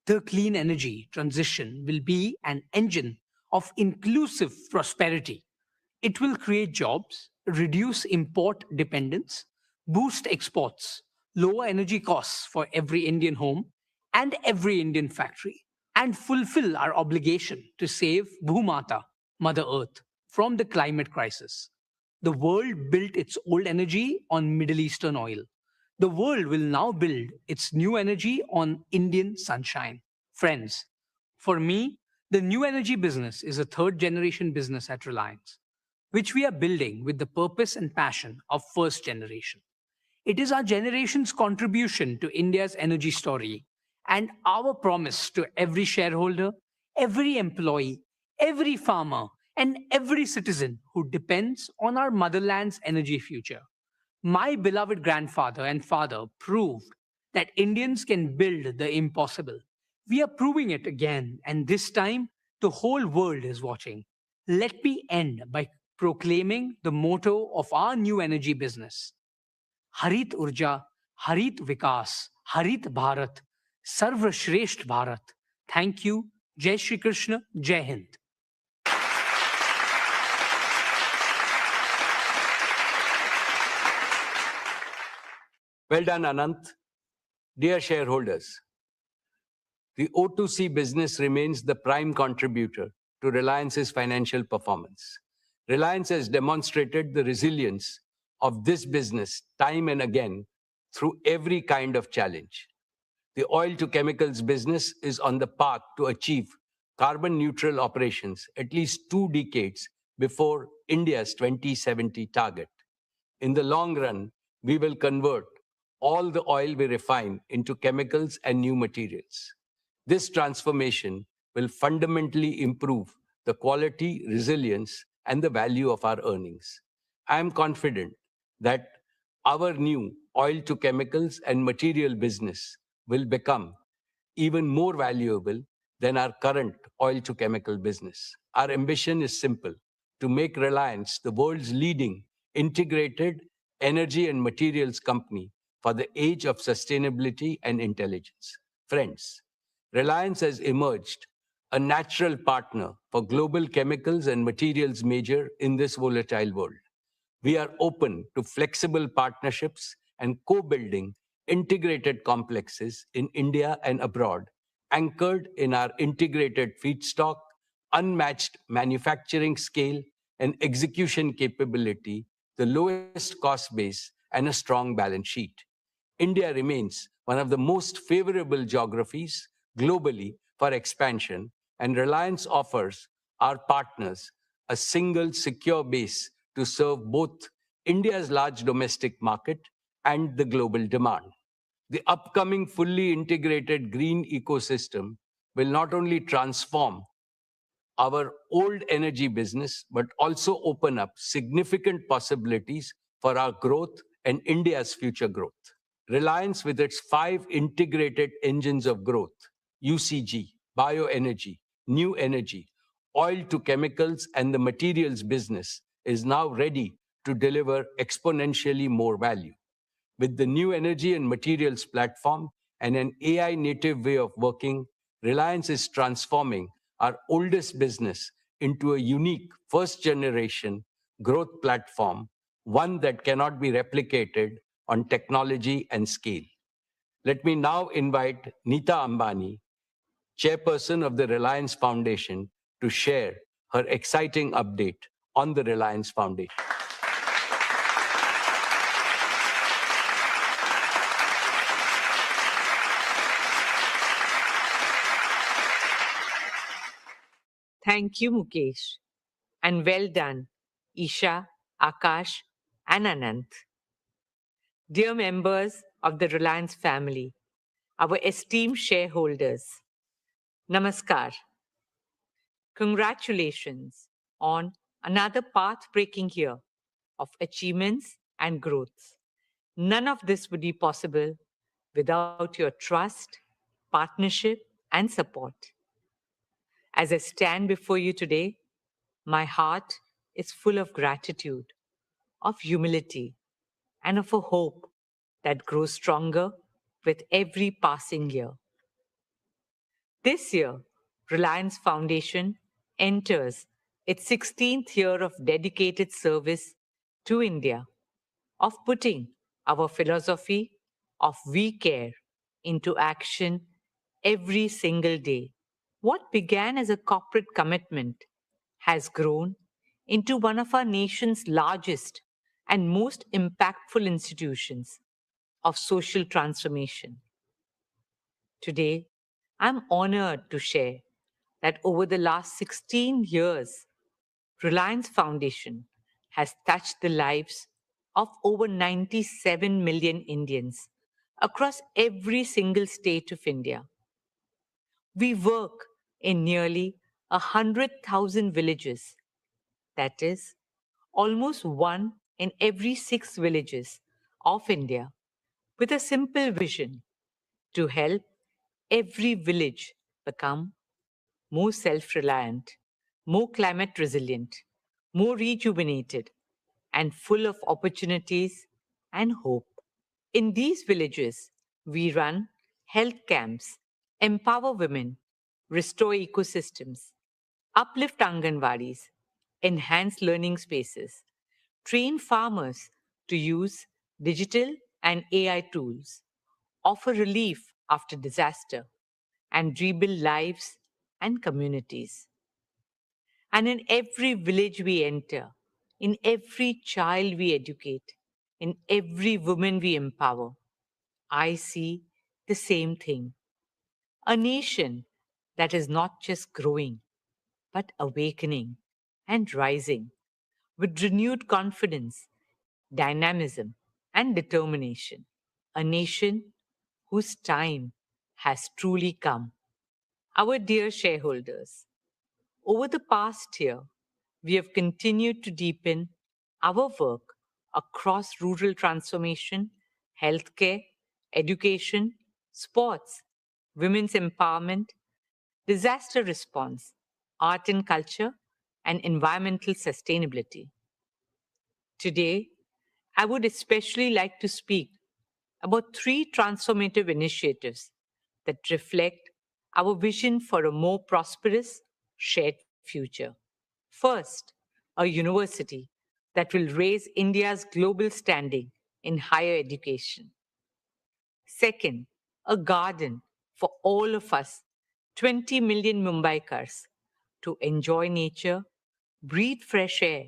The clean energy transition will be an engine of inclusive prosperity. It will create jobs, reduce import dependence, boost exports, lower energy costs for every Indian home and every Indian factory, and fulfill our obligation to save Bhumata, Mother Earth, from the climate crisis. The world built its old energy on Middle Eastern oil. The world will now build its new energy on Indian sunshine. Friends, for me, the new energy business is a third-generation business at Reliance, which we are building with the purpose and passion of first generation. It is our generation's contribution to India's energy story and our promise to every shareholder, every employee, every farmer, and every citizen who depends on our motherland's energy future. My beloved grandfather and father proved that Indians can build the impossible. We are proving it again, and this time the whole world is watching. Let me end by proclaiming the motto of our new energy business. Harit Urja, Harit Vikas, Harit Bharat, Sarva Shresht Bharat. Thank you. Jai Shri Krishna, Jai Hind. Well done, Anant. Dear shareholders, the O2C business remains the prime contributor to Reliance's financial performance. Reliance has demonstrated the resilience of this business time and again through every kind of challenge. The oil to chemicals business is on the path to achieve carbon neutral operations at least 2 decades before India's 2070 target. In the long run, we will convert all the oil we refine into chemicals and new materials. This transformation will fundamentally improve the quality, resilience, and the value of our earnings. I am confident that our new oil to chemicals and material business will become even more valuable than our current oil to chemical business. Our ambition is simple: to make Reliance the world's leading integrated energy and materials company for the age of sustainability and intelligence. Friends, Reliance has emerged a natural partner for global chemicals and materials major in this volatile world. We are open to flexible partnerships and co-building integrated complexes in India and abroad, anchored in our integrated feedstock, unmatched manufacturing scale, and execution capability, the lowest cost base, and a strong balance sheet. India remains one of the most favorable geographies globally for expansion, and Reliance offers our partners a single secure base to serve both India's large domestic market and the global demand. The upcoming fully integrated green ecosystem will not only transform our old energy business, but also open up significant possibilities for our growth and India's future growth. Reliance, with its 5 integrated engines of growth, UCG, bioenergy, new energy, oil to chemicals, and the materials business, is now ready to deliver exponentially more value. With the new energy and materials platform and an AI native way of working, Reliance is transforming our oldest business into a unique first generation growth platform, one that cannot be replicated on technology and scale. Let me now invite Neeta Ambani, chairperson of the Reliance Foundation, to share her exciting update on the Reliance Foundation. Thank you, Mukesh. And well done, Isha, Akash, and Anant. Dear members of the Reliance family, our esteemed shareholders, Namaskar. Congratulations on another path-breaking year of achievements and growth. None of this would be possible without your trust, partnership, and support. As I stand before you today, my heart is full of gratitude, of humility, and of a hope that grows stronger with every passing year. This year, Reliance Foundation enters its 16th year of dedicated service to India, of putting our philosophy of we care into action every single day. What began as a corporate commitment has grown into one of our nation's largest and most impactful institutions of social transformation. Today, I'm honored to share that over the last 16 years, Reliance Foundation has touched the lives of over 97 million Indians across every single state of India. We work in nearly 100,000 villages. That is, almost 1 in every 6 villages of India, with a simple vision to help every village become more self-reliant, more climate resilient, more rejuvenated, and full of opportunities and hope. In these villages, we run health camps, empower women, restore ecosystems, uplift Anganwadis, enhance learning spaces, train farmers to use digital and AI tools, offer relief after disaster, and rebuild lives and communities. And in every village we enter, in every child we educate, in every woman we empower, I see the same thing. A nation that is not just growing, but awakening and rising with renewed confidence, dynamism, and determination. A nation whose time has truly come. Our dear shareholders, over the past year, we have continued to deepen our work across rural transformation, healthcare, education, sports, women's empowerment, disaster response, art and culture, and environmental sustainability. Today, I would especially like to speak about three transformative initiatives that reflect our vision for a more prosperous, shared future. First, a university that will raise India's global standing in higher education. Second, a garden for all of us, 20 million Mumbaikars, to enjoy nature, breathe fresh air,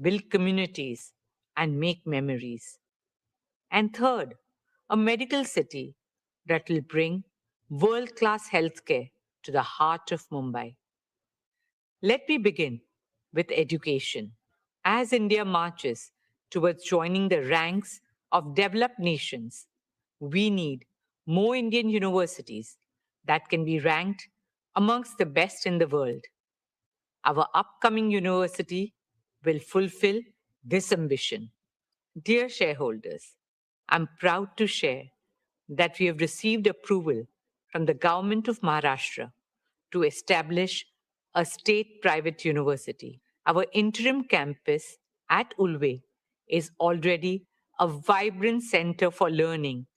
build communities, and make memories. And third, a medical city that will bring world class healthcare to the heart of Mumbai. Let me begin with education. As India marches towards joining the ranks of developed nations, we need more Indian universities that can be ranked amongst the best in the world. Our upcoming university will fulfill this ambition. Dear shareholders, I'm proud to share that we have received approval from the Government of Maharashtra to establish a state-private university. Our interim campus at Ulve is already a vibrant center for learning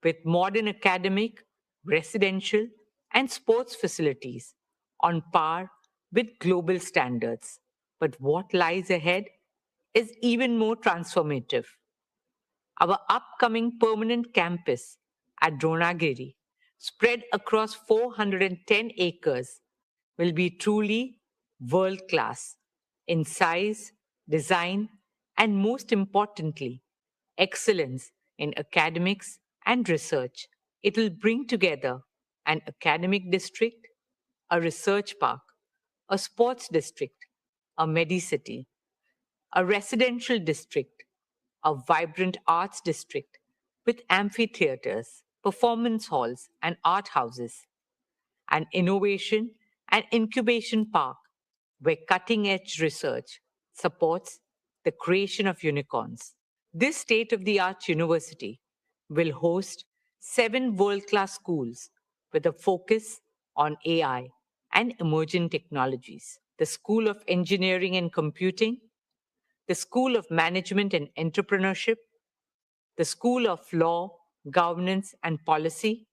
with modern academic, residential, and sports facilities on par with global standards. But what lies ahead is even more transformative. Our upcoming permanent campus at Dronagiri, spread across 410 acres, will be truly world class in size, design, and most importantly, excellence in academics and research. It will bring together an academic district, a research park, a sports district, a medicity, a residential district, a vibrant arts district with amphitheaters, performance halls, and art houses, an innovation and incubation park where cutting edge research supports the creation of unicorns. This state of the art university will host 7 world class schools with a focus on AI and emerging technologies. The School of Engineering and Computing, the School of Management and Entrepreneurship, the School of Law, Governance and Policy,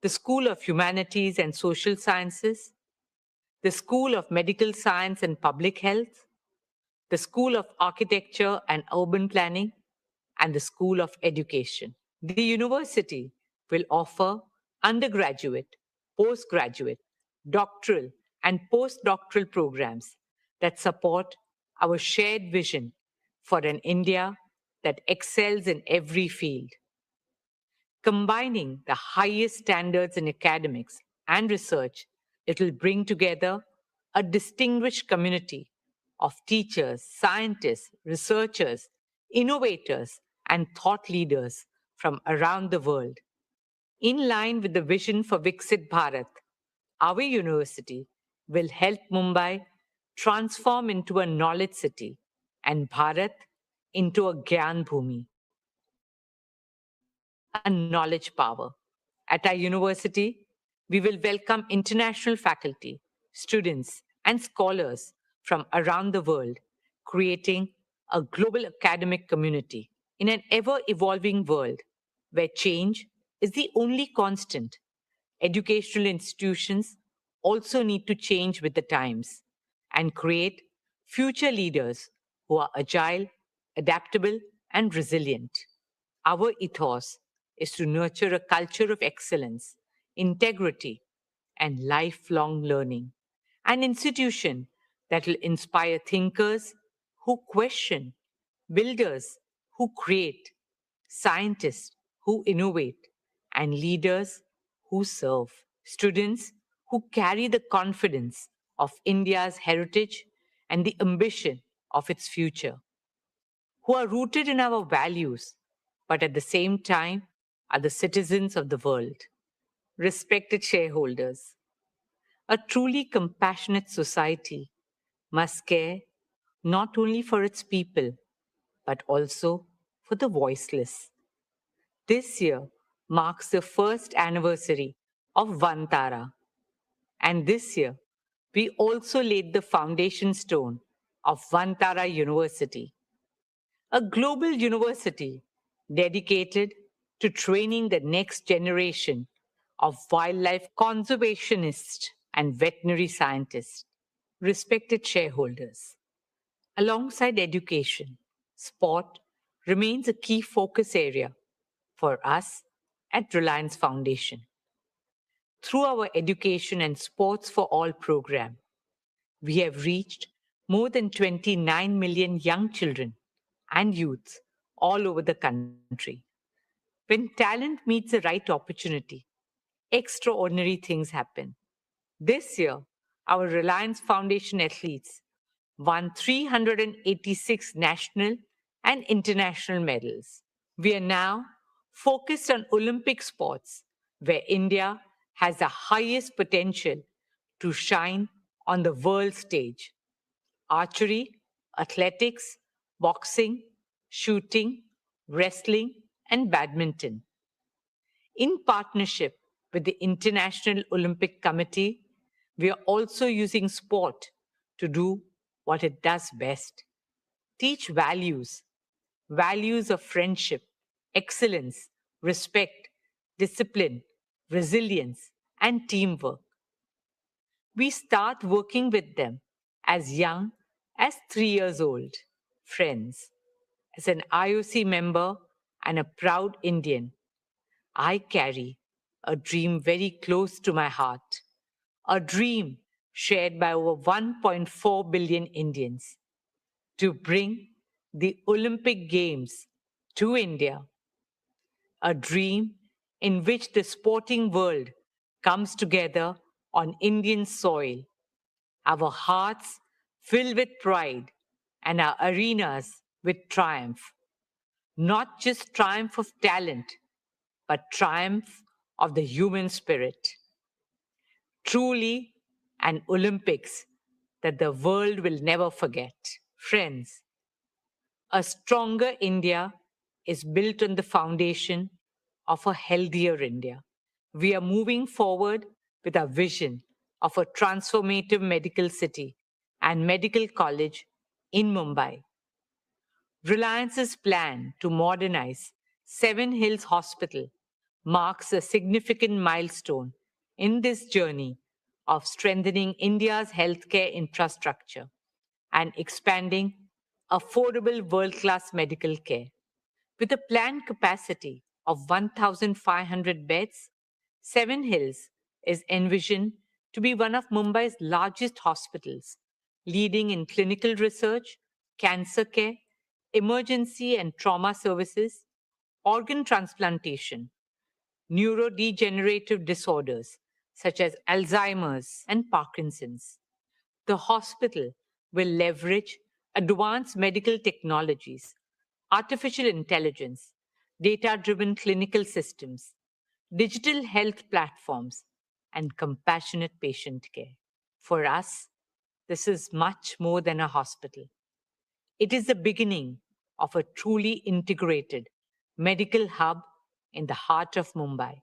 the School of Humanities and Social Sciences, the School of Medical Science and Public Health, the School of Architecture and Urban Planning, and the School of Education. The university will offer undergraduate, postgraduate, doctoral, and postdoctoral programs that support our shared vision for an India that excels in every field. Combining the highest standards in academics and research, it will bring together a distinguished community of teachers, scientists, researchers, innovators, and thought leaders from around the world. In line with the vision for Viksit Bharat, our university will help Mumbai transform into a knowledge city and Bharat into a Gyan Bhumi, a knowledge power. At our university, we will welcome international faculty, students, and scholars from around the world, creating a global academic community in an ever evolving world where change is the only constant. Educational institutions also need to change with the times and create future leaders who are agile, adaptable, and resilient. Our ethos is to nurture a culture of excellence, integrity, and lifelong learning. An institution that will inspire thinkers who question, builders who create, scientists who innovate, and leaders who serve. Students who carry the confidence of India's heritage and the ambition of its future, who are rooted in our values, but at the same time are the citizens of the world. Respected shareholders, a truly compassionate society must care not only for its people, but also for the voiceless. This year marks the first anniversary of Vantara, and this year we also laid the foundation stone of Vantara University, a global university dedicated to training the next generation of wildlife conservationists and veterinary scientists. Respected shareholders, alongside education, sport remains a key focus area for us at Reliance Foundation. Through our Education and Sports for All program, we have reached more than 29 million young children and youths all over the country. When talent meets the right opportunity, extraordinary things happen. This year, our Reliance Foundation athletes won 386 national and international medals. We are now focused on Olympic sports, where India has the highest potential to shine on the world stage. Archery, athletics, boxing, shooting, wrestling, and badminton. In partnership with the International Olympic Committee, we are also using sport to do what it does best: teach values of friendship, excellence, respect, discipline, resilience, and teamwork. We start working with them as young as 3 years old. Friends, as an IOC member and a proud Indian, I carry a dream very close to my heart, a dream shared by over 1.4 billion Indians, to bring the Olympic Games to India, a dream in which the sporting world comes together on Indian soil, our hearts filled with pride and our arenas with triumph. Not just triumph of talent, but triumph of the human spirit. Truly an Olympics that the world will never forget. Friends, a stronger India is built on the foundation of a healthier India. We are moving forward with our vision of a transformative medical city and medical college in Mumbai. Reliance's plan to modernize Seven Hills Hospital marks a significant milestone in this journey of strengthening India's healthcare infrastructure and expanding affordable world-class medical care. With a planned capacity of 1,500 beds, Seven Hills is envisioned to be one of Mumbai's largest hospitals, leading in clinical research, cancer care, emergency and trauma services, organ transplantation, neurodegenerative disorders such as Alzheimer's and Parkinson's. The hospital will leverage advanced medical technologies, artificial intelligence, data-driven clinical systems, digital health platforms, and compassionate patient care. For us, this is much more than a hospital. It is the beginning of a truly integrated medical hub in the heart of Mumbai.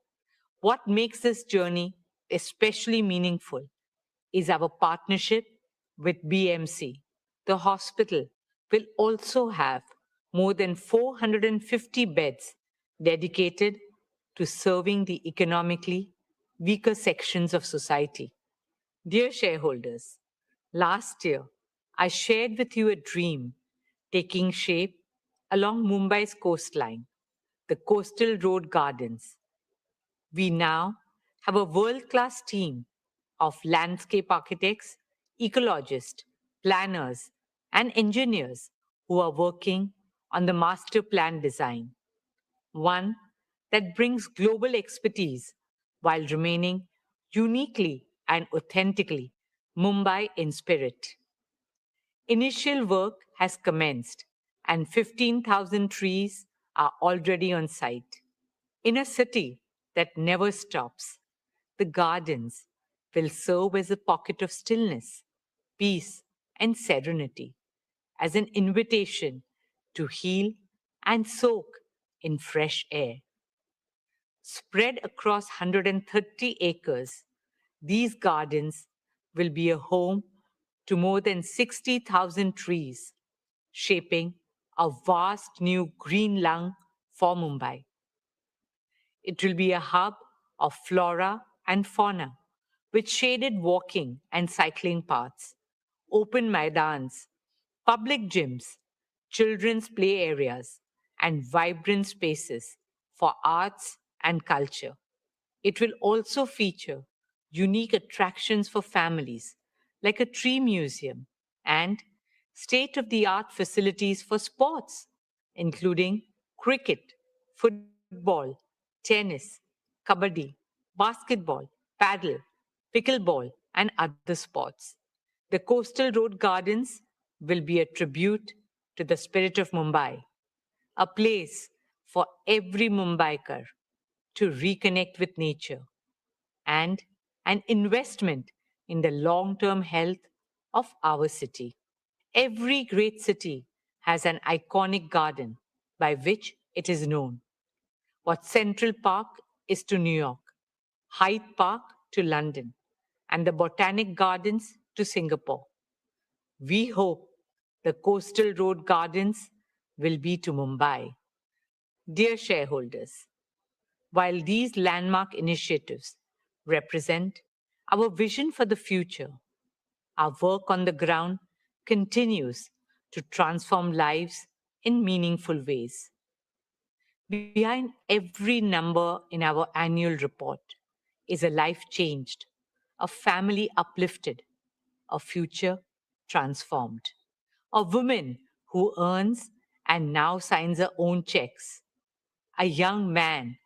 What makes this journey especially meaningful is our partnership with BMC. The hospital will also have more than 450 beds dedicated to serving the economically weaker sections of society. Dear shareholders, last year I shared with you a dream taking shape along Mumbai's coastline, the Coastal Road Gardens. We now have a world-class team of landscape architects, ecologists, planners, and engineers who are working on the master plan design, one that brings global expertise while remaining uniquely and authentically Mumbai in spirit. Initial work has commenced and 15,000 trees are already on site. In a city that never stops, the gardens will serve as a pocket of stillness, peace, and serenity, as an invitation to heal and soak in fresh air. Spread across 130 acres, these gardens will be a home to more than 60,000 trees, shaping a vast new green lung for Mumbai. It will be a hub of flora and fauna, with shaded walking and cycling paths, open maidans, public gyms, children's play areas, and vibrant spaces for arts and culture. It will also feature unique attractions for families, like a tree museum and state-of-the-art facilities for sports, including cricket, football, tennis, kabaddi, basketball, paddle, pickleball, and other sports. The Coastal Road Gardens will be a tribute to the spirit of Mumbai, a place for every Mumbaiker to reconnect with nature, and an investment in the long-term health of our city. Every great city has an iconic garden by which it is known. What Central Park is to New York, Hyde Park to London, and the Botanic Gardens to Singapore. We hope the Coastal Road Gardens will be to Mumbai. Dear shareholders, while these landmark initiatives represent our vision for the future, our work on the ground continues to transform lives in meaningful ways. Behind every number in our annual report is a life changed, a family uplifted, a future transformed, a woman who earns and now signs her own checks, a young man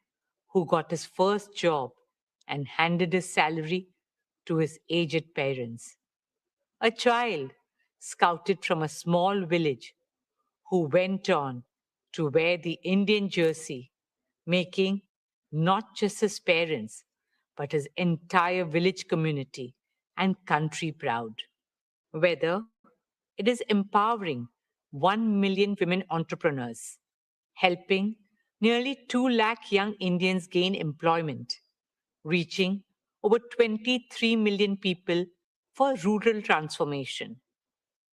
who got his first job and handed his salary to his aged parents, a child scouted from a small village who went on to wear the Indian jersey, making not just his parents, but his entire village community and country proud. Whether it is empowering 1 million women entrepreneurs, helping nearly 2 lakh young Indians gain employment, reaching over 23 million people for rural transformation,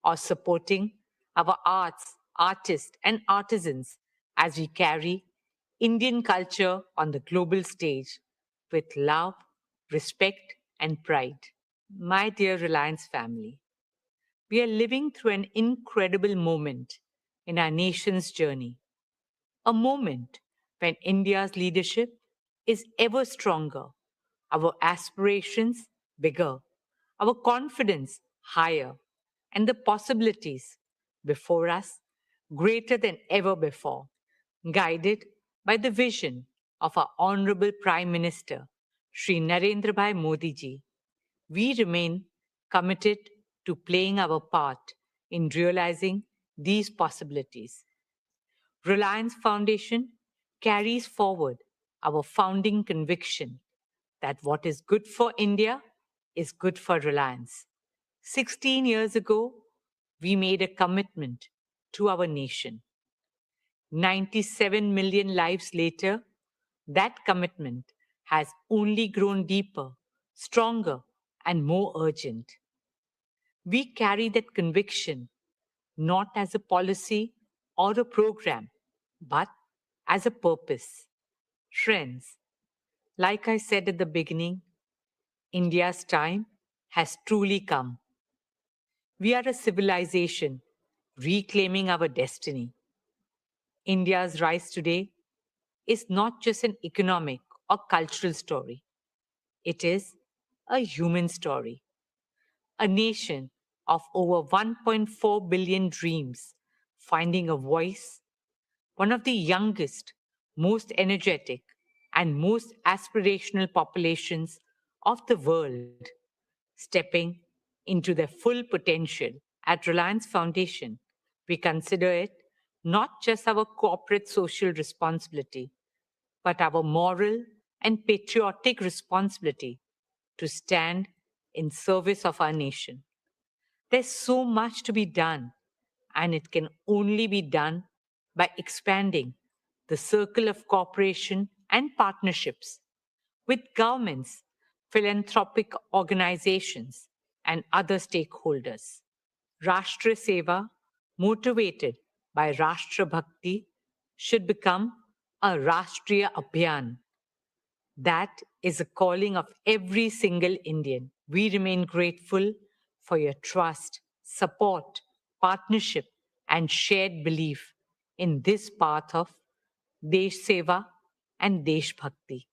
or supporting our arts, artists, and artisans as we carry Indian culture on the global stage with love, respect, and pride. My dear Reliance family, we are living through an incredible moment in our nation's journey, a moment when India's leadership is ever stronger, our aspirations bigger, our confidence higher, and the possibilities before us greater than ever before, guided by the vision of our Honorable Prime Minister, Shri Narendra Bhai Modi ji. We remain committed to playing our part in realizing these possibilities. Reliance Foundation carries forward our founding conviction that what is good for India is good for Reliance. 16 years ago, we made a commitment to our nation. 97 million lives later, that commitment has only grown deeper, stronger, and more urgent. We carry that conviction not as a policy or a program, but as a purpose. Friends, like I said at the beginning, India's time has truly come. We are a civilization reclaiming our destiny. India's rise today is not just an economic or cultural story. It is a human story. A nation of over 1.4 billion dreams finding a voice, one of the youngest, most energetic, and most aspirational populations of the world, stepping into their full potential. At Reliance Foundation, we consider it not just our corporate social responsibility, but our moral and patriotic responsibility to stand in service of our nation. There's so much to be done, and it can only be done by expanding the circle of cooperation and partnerships with governments, philanthropic organizations, and other stakeholders. Rashtra Seva, motivated by Rashtra Bhakti, should become a Rashtriya Abhiyan. That is a calling of every single Indian. We remain grateful for your trust, support, partnership, and shared belief in this path of Desh Seva and Desh Bhakti.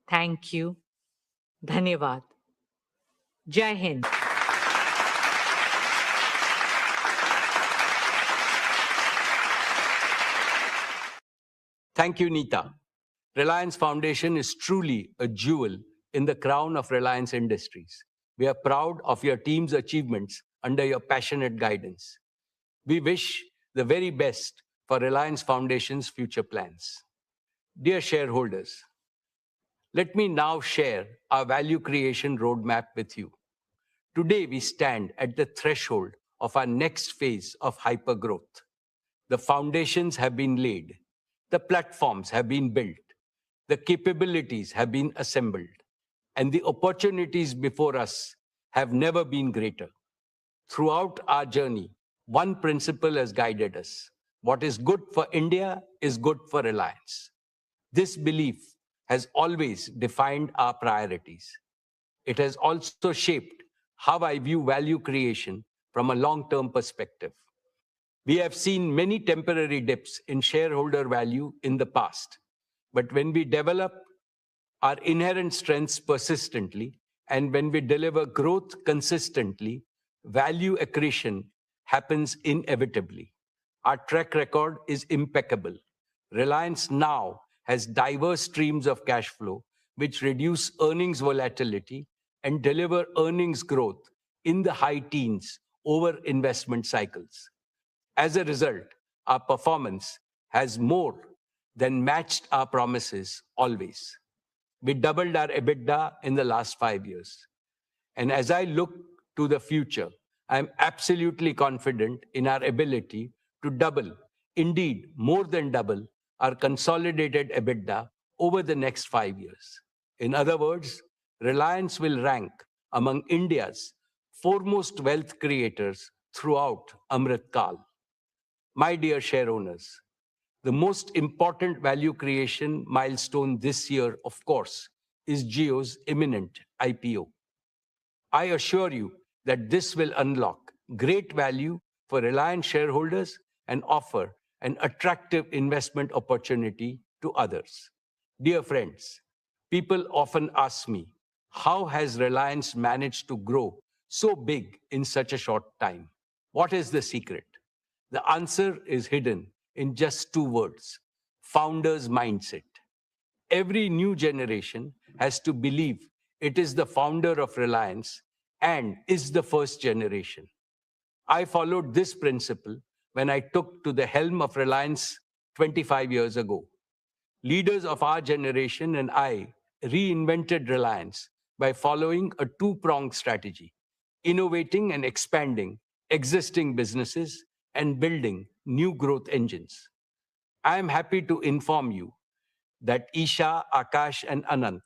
Thank you. Dhanyavad. Jai Hind. Thank you, Neeta. Reliance Foundation is truly a jewel in the crown of Reliance Industries. We are proud of your team's achievements under your passionate guidance. We wish the very best for Reliance Foundation's future plans. Dear shareholders, let me now share our value creation roadmap with you. Today, we stand at the threshold of our next phase of hypergrowth. The foundations have been laid, the platforms have been built, the capabilities have been assembled, and the opportunities before us have never been greater. Throughout our journey, one principle has guided us. What is good for India is good for Reliance. This belief has always defined our priorities. It has also shaped how I view value creation from a long-term perspective. We have seen many temporary dips in shareholder value in the past, but when we develop our inherent strengths persistently and when we deliver growth consistently, value accretion happens inevitably. Our track record is impeccable. Reliance now has diverse streams of cash flow, which reduce earnings volatility and deliver earnings growth in the high teens over investment cycles. As a result, our performance has more than matched our promises always. We doubled our EBITDA in the last 5 years. And as I look to the future, I'm absolutely confident in our ability to double, indeed more than double, our consolidated EBITDA over the next 5 years. In other words, Reliance will rank among India's foremost wealth creators throughout Amrit Kal. My dear shareowners, the most important value creation milestone this year, of course, is Jio's imminent IPO. I assure you that this will unlock great value for Reliance shareholders and offer an attractive investment opportunity to others. Dear friends, people often ask me, how has Reliance managed to grow so big in such a short time? What is the secret? The answer is hidden in just 2 words: founder's mindset. Every new generation has to believe it is the founder of Reliance and is the first generation. I followed this principle when I took to the helm of Reliance 25 years ago. Leaders of our generation and I reinvented Reliance by following a 2-pronged strategy: innovating and expanding existing businesses and building new growth engines. I am happy to inform you that Isha, Akash, and Anant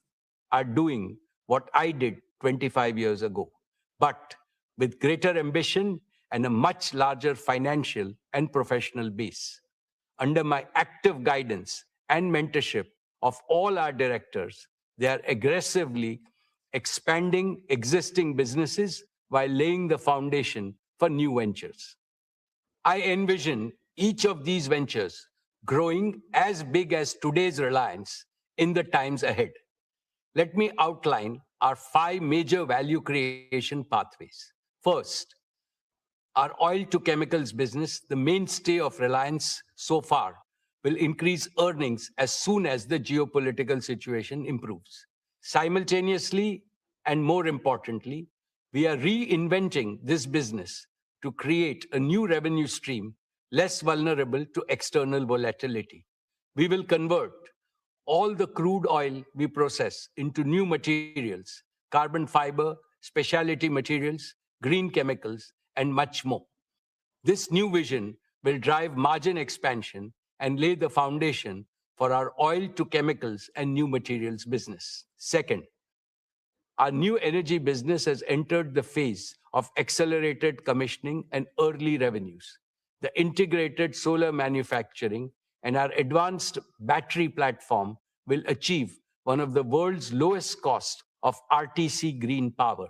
are doing what I did 25 years ago, but with greater ambition and a much larger financial and professional base. Under my active guidance and mentorship of all our directors, they are aggressively expanding existing businesses while laying the foundation for new ventures. I envision each of these ventures growing as big as today's Reliance in the times ahead. Let me outline our 5 major value creation pathways. First, our oil to chemicals business, the mainstay of Reliance so far, will increase earnings as soon as the geopolitical situation improves. Simultaneously, and more importantly, we are reinventing this business to create a new revenue stream less vulnerable to external volatility. We will convert all the crude oil we process into new materials, carbon fiber, specialty materials, green chemicals, and much more. This new vision will drive margin expansion and lay the foundation for our oil to chemicals and new materials business. Second, our new energy business has entered the phase of accelerated commissioning and early revenues. The integrated solar manufacturing and our advanced battery platform will achieve one of the world's lowest cost of RTC green power.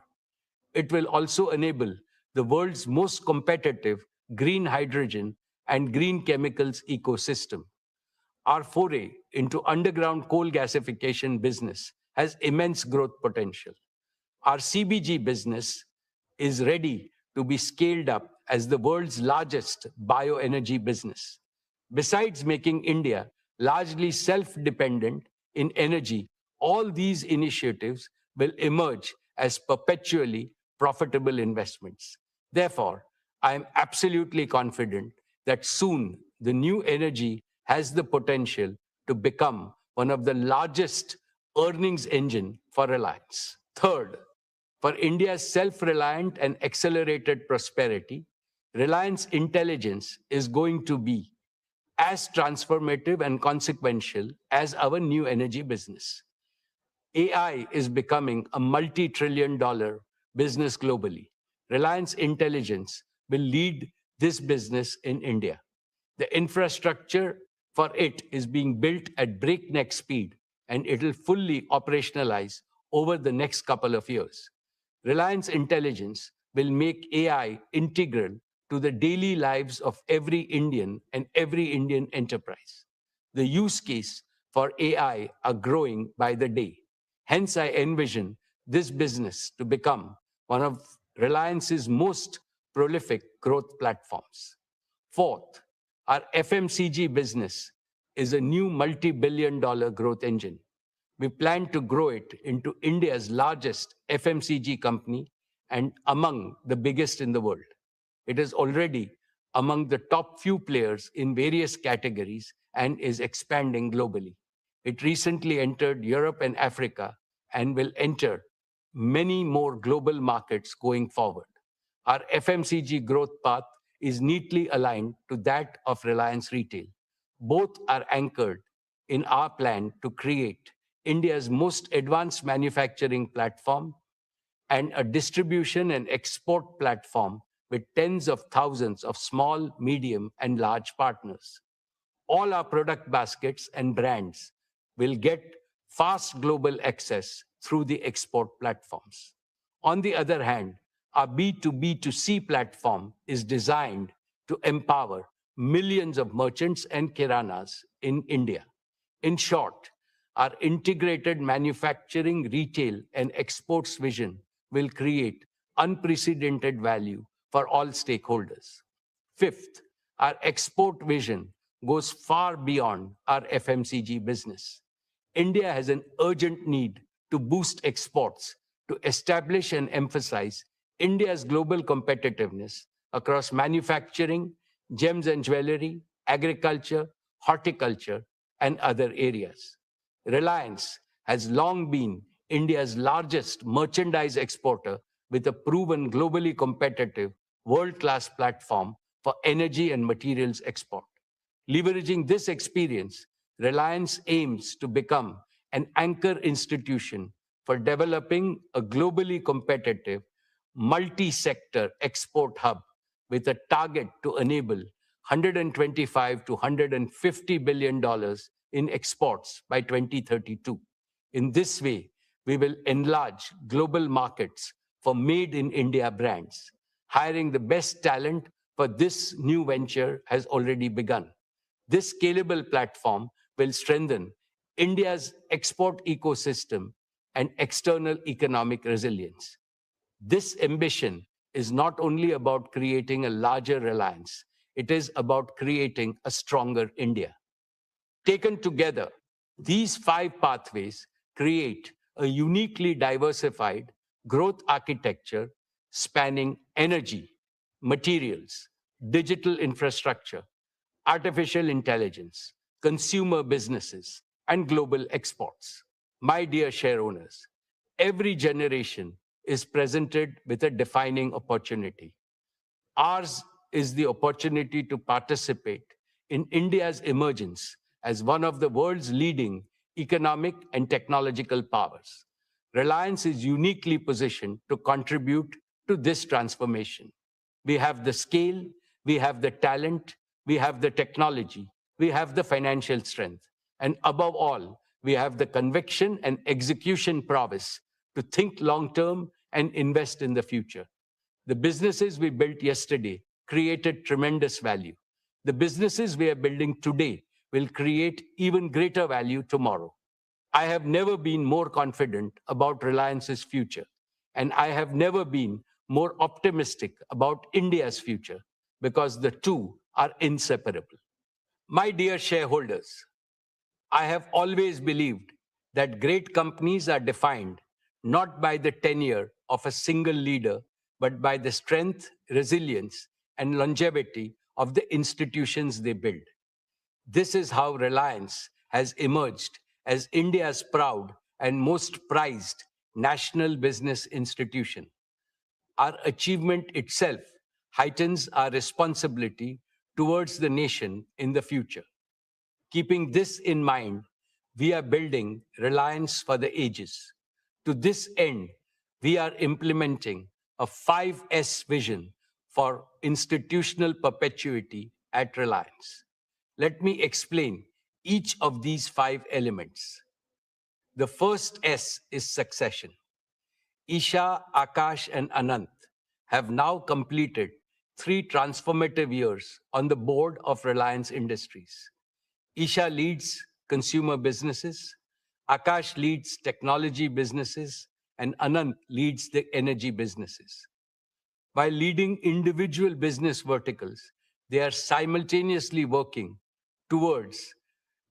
It will also enable the world's most competitive green hydrogen and green chemicals ecosystem. Our foray into underground coal gasification business has immense growth potential. Our CBG business is ready to be scaled up as the world's largest bioenergy business. Besides making India largely self-dependent in energy, all these initiatives will emerge as perpetually profitable investments. Therefore, I am absolutely confident that soon the new energy has the potential to become one of the largest earnings engine for Reliance. Third, for India's self-reliant and accelerated prosperity, Reliance Intelligence is going to be as transformative and consequential as our new energy business. AI is becoming a multi-trillion-dollar business globally. Reliance Intelligence will lead this business in India. The infrastructure for it is being built at breakneck speed, and it will fully operationalize over the next couple of years. Reliance Intelligence will make AI integral to the daily lives of every Indian and every Indian enterprise. The use case for AI are growing by the day. Hence, I envision this business to become one of Reliance's most prolific growth platforms. Fourth, our FMCG business is a new multi-billion-dollar growth engine. We plan to grow it into India's largest FMCG company and among the biggest in the world. It is already among the top few players in various categories and is expanding globally. It recently entered Europe and Africa and will enter many more global markets going forward. Our FMCG growth path is neatly aligned to that of Reliance Retail. Both are anchored in our plan to create India's most advanced manufacturing platform and a distribution and export platform with tens of thousands of small, medium, and large partners. All our product baskets and brands will get fast global access through the export platforms. On the other hand, our B2B2C platform is designed to empower millions of merchants and kiranas in India. In short, our integrated manufacturing, retail, and exports vision will create unprecedented value for all stakeholders. Fifth, our export vision goes far beyond our FMCG business. India has an urgent need to boost exports to establish and emphasize India's global competitiveness across manufacturing, gems and jewelry, agriculture, horticulture, and other areas. Reliance has long been India's largest merchandise exporter with a proven globally competitive world-class platform for energy and materials export. Leveraging this experience, Reliance aims to become an anchor institution for developing a globally competitive, multi-sector export hub with a target to enable $125 to $150 billion in exports by 2032. In this way, we will enlarge global markets for made in India brands. Hiring the best talent for this new venture has already begun. This scalable platform will strengthen India's export ecosystem and external economic resilience. This ambition is not only about creating a larger Reliance, it is about creating a stronger India. Taken together, these 5 pathways create a uniquely diversified growth architecture spanning energy, materials, digital infrastructure, artificial intelligence, consumer businesses, and global exports. My dear shareowners, every generation is presented with a defining opportunity. Ours is the opportunity to participate in India's emergence as one of the world's leading economic and technological powers. Reliance is uniquely positioned to contribute to this transformation. We have the scale, we have the talent, we have the technology, we have the financial strength, and above all, we have the conviction and execution prowess to think long-term and invest in the future. The businesses we built yesterday created tremendous value. The businesses we are building today will create even greater value tomorrow. I have never been more confident about Reliance's future, and I have never been more optimistic about India's future, because the two are inseparable. My dear shareholders, I have always believed that great companies are defined not by the tenure of a single leader, but by the strength, resilience, and longevity of the institutions they build. This is how Reliance has emerged as India's proud and most prized national business institution. Our achievement itself heightens our responsibility towards the nation in the future. Keeping this in mind, we are building Reliance for the ages. To this end, we are implementing a 5S vision for institutional perpetuity at Reliance. Let me explain each of these 5 elements. The first S is succession. Isha, Akash, and Anant have now completed 3 transformative years on the board of Reliance Industries. Isha leads consumer businesses, Akash leads technology businesses, and Anant leads the energy businesses. By leading individual business verticals, they are simultaneously working towards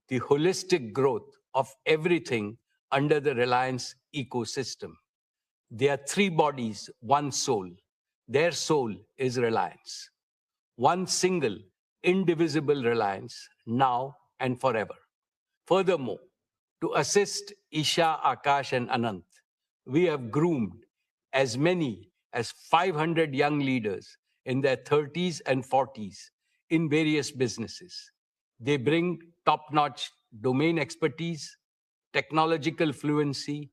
the holistic growth of everything under the Reliance ecosystem. They are 3 bodies, 1 soul. Their soul is Reliance. One single, indivisible Reliance, now and forever. Furthermore, to assist Isha, Akash, and Anant, we have groomed as many as 500 young leaders in their 30s and 40s in various businesses. They bring top-notch domain expertise, technological fluency,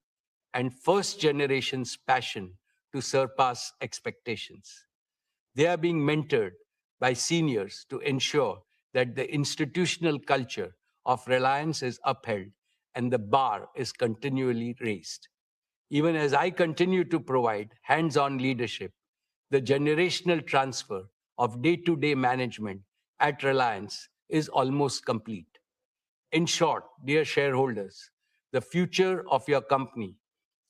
and first generation's passion to surpass expectations. They are being mentored by seniors to ensure that the institutional culture of Reliance is upheld and the bar is continually raised. Even as I continue to provide hands-on leadership, the generational transfer of day-to-day management at Reliance is almost complete. In short, dear shareholders, the future of your company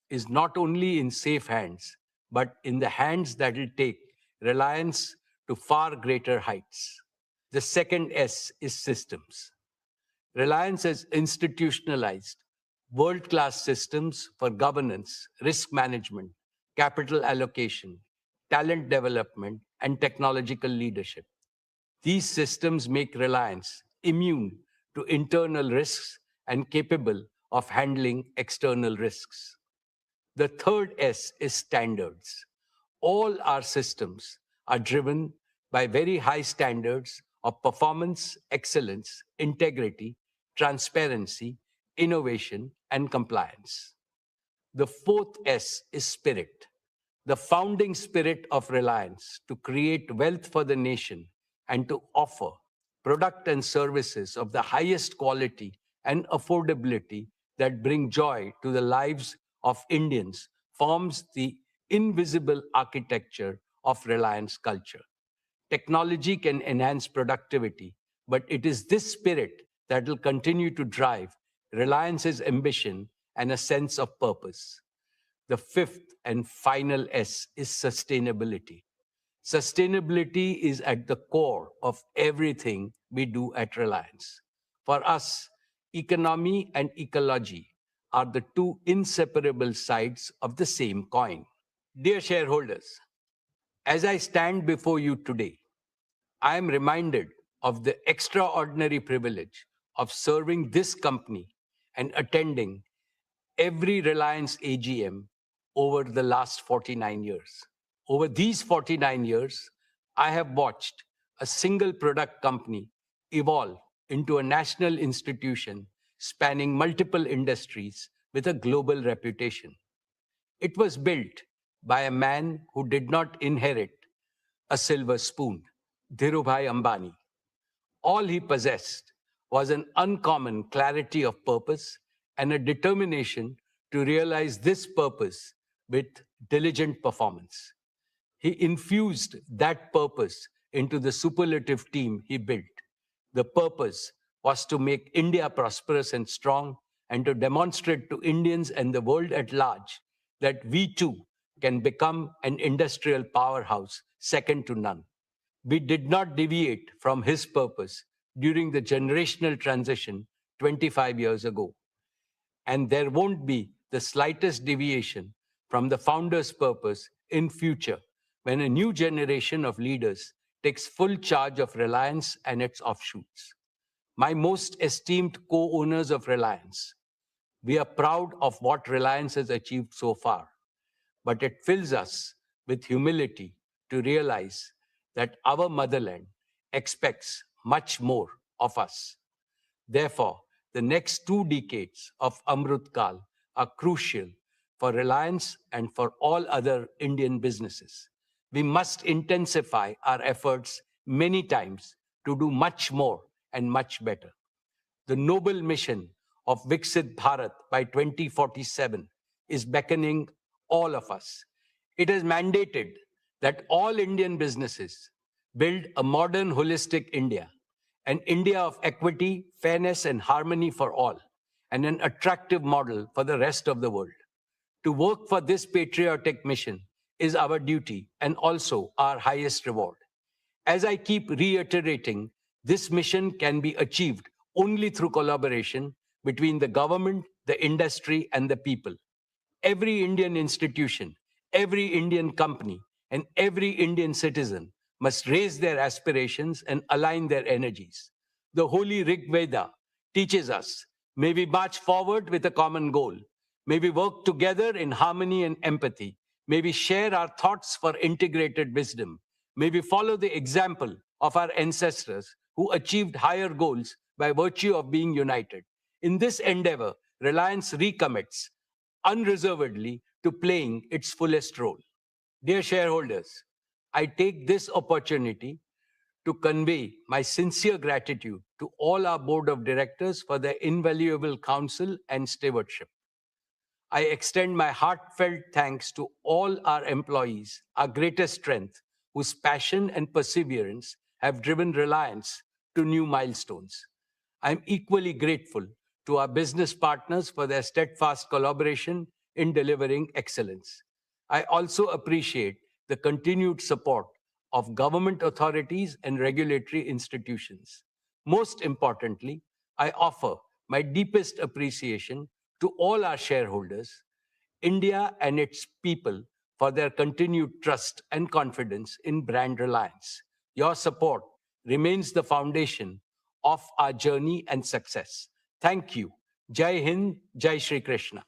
is not only in safe hands, but in the hands that will take Reliance to far greater heights. The second S is systems. Reliance has institutionalized world-class systems for governance, risk management, capital allocation, talent development, and technological leadership. These systems make Reliance immune to internal risks and capable of handling external risks. The third S is standards. All our systems are driven by very high standards of performance, excellence, integrity, transparency, innovation, and compliance. The fourth S is spirit. The founding spirit of Reliance to create wealth for the nation and to offer product and services of the highest quality and affordability that bring joy to the lives of Indians forms the invisible architecture of Reliance culture. Technology can enhance productivity, but it is this spirit that will continue to drive Reliance's ambition and a sense of purpose. The fifth and final S is sustainability. Sustainability is at the core of everything we do at Reliance. For us, economy and ecology are the two inseparable sides of the same coin. Dear shareholders, as I stand before you today, I am reminded of the extraordinary privilege of serving this company and attending every Reliance AGM over the last 49 years. Over these 49 years, I have watched a single product company evolve into a national institution spanning multiple industries with a global reputation. It was built by a man who did not inherit a silver spoon, Dhirubhai Ambani. All he possessed was an uncommon clarity of purpose and a determination to realize this purpose with diligent performance. He infused that purpose into the superlative team he built. The purpose was to make India prosperous and strong and to demonstrate to Indians and the world at large that we too can become an industrial powerhouse second to none. We did not deviate from his purpose during the generational transition 25 years ago. And there won't be the slightest deviation from the founder's purpose in future when a new generation of leaders takes full charge of Reliance and its offshoots. My most esteemed co-owners of Reliance, we are proud of what Reliance has achieved so far, but it fills us with humility to realize that our motherland expects much more of us. Therefore, the next 2 decades of Amrut Kal are crucial for Reliance and for all other Indian businesses. We must intensify our efforts many times to do much more and much better. The noble mission of Viksit Bharat by 2047 is beckoning all of us. It has mandated that all Indian businesses build a modern, holistic India, an India of equity, fairness, and harmony for all, and an attractive model for the rest of the world. To work for this patriotic mission is our duty and also our highest reward. As I keep reiterating, this mission can be achieved only through collaboration between the government, the industry, and the people. Every Indian institution, every Indian company, and every Indian citizen must raise their aspirations and align their energies. The holy Rig Veda teaches us, may we march forward with a common goal. May we work together in harmony and empathy. May we share our thoughts for integrated wisdom. May we follow the example of our ancestors who achieved higher goals by virtue of being united. In this endeavor, Reliance recommits unreservedly to playing its fullest role. Dear shareholders, I take this opportunity to convey my sincere gratitude to all our board of directors for their invaluable counsel and stewardship. I extend my heartfelt thanks to all our employees, our greatest strength, whose passion and perseverance have driven Reliance to new milestones. I am equally grateful to our business partners for their steadfast collaboration in delivering excellence. I also appreciate the continued support of government authorities and regulatory institutions. Most importantly, I offer my deepest appreciation to all our shareholders, India and its people, for their continued trust and confidence in brand Reliance. Your support remains the foundation of our journey and success. Thank you. Jai Hind, Jai Shri Krishna.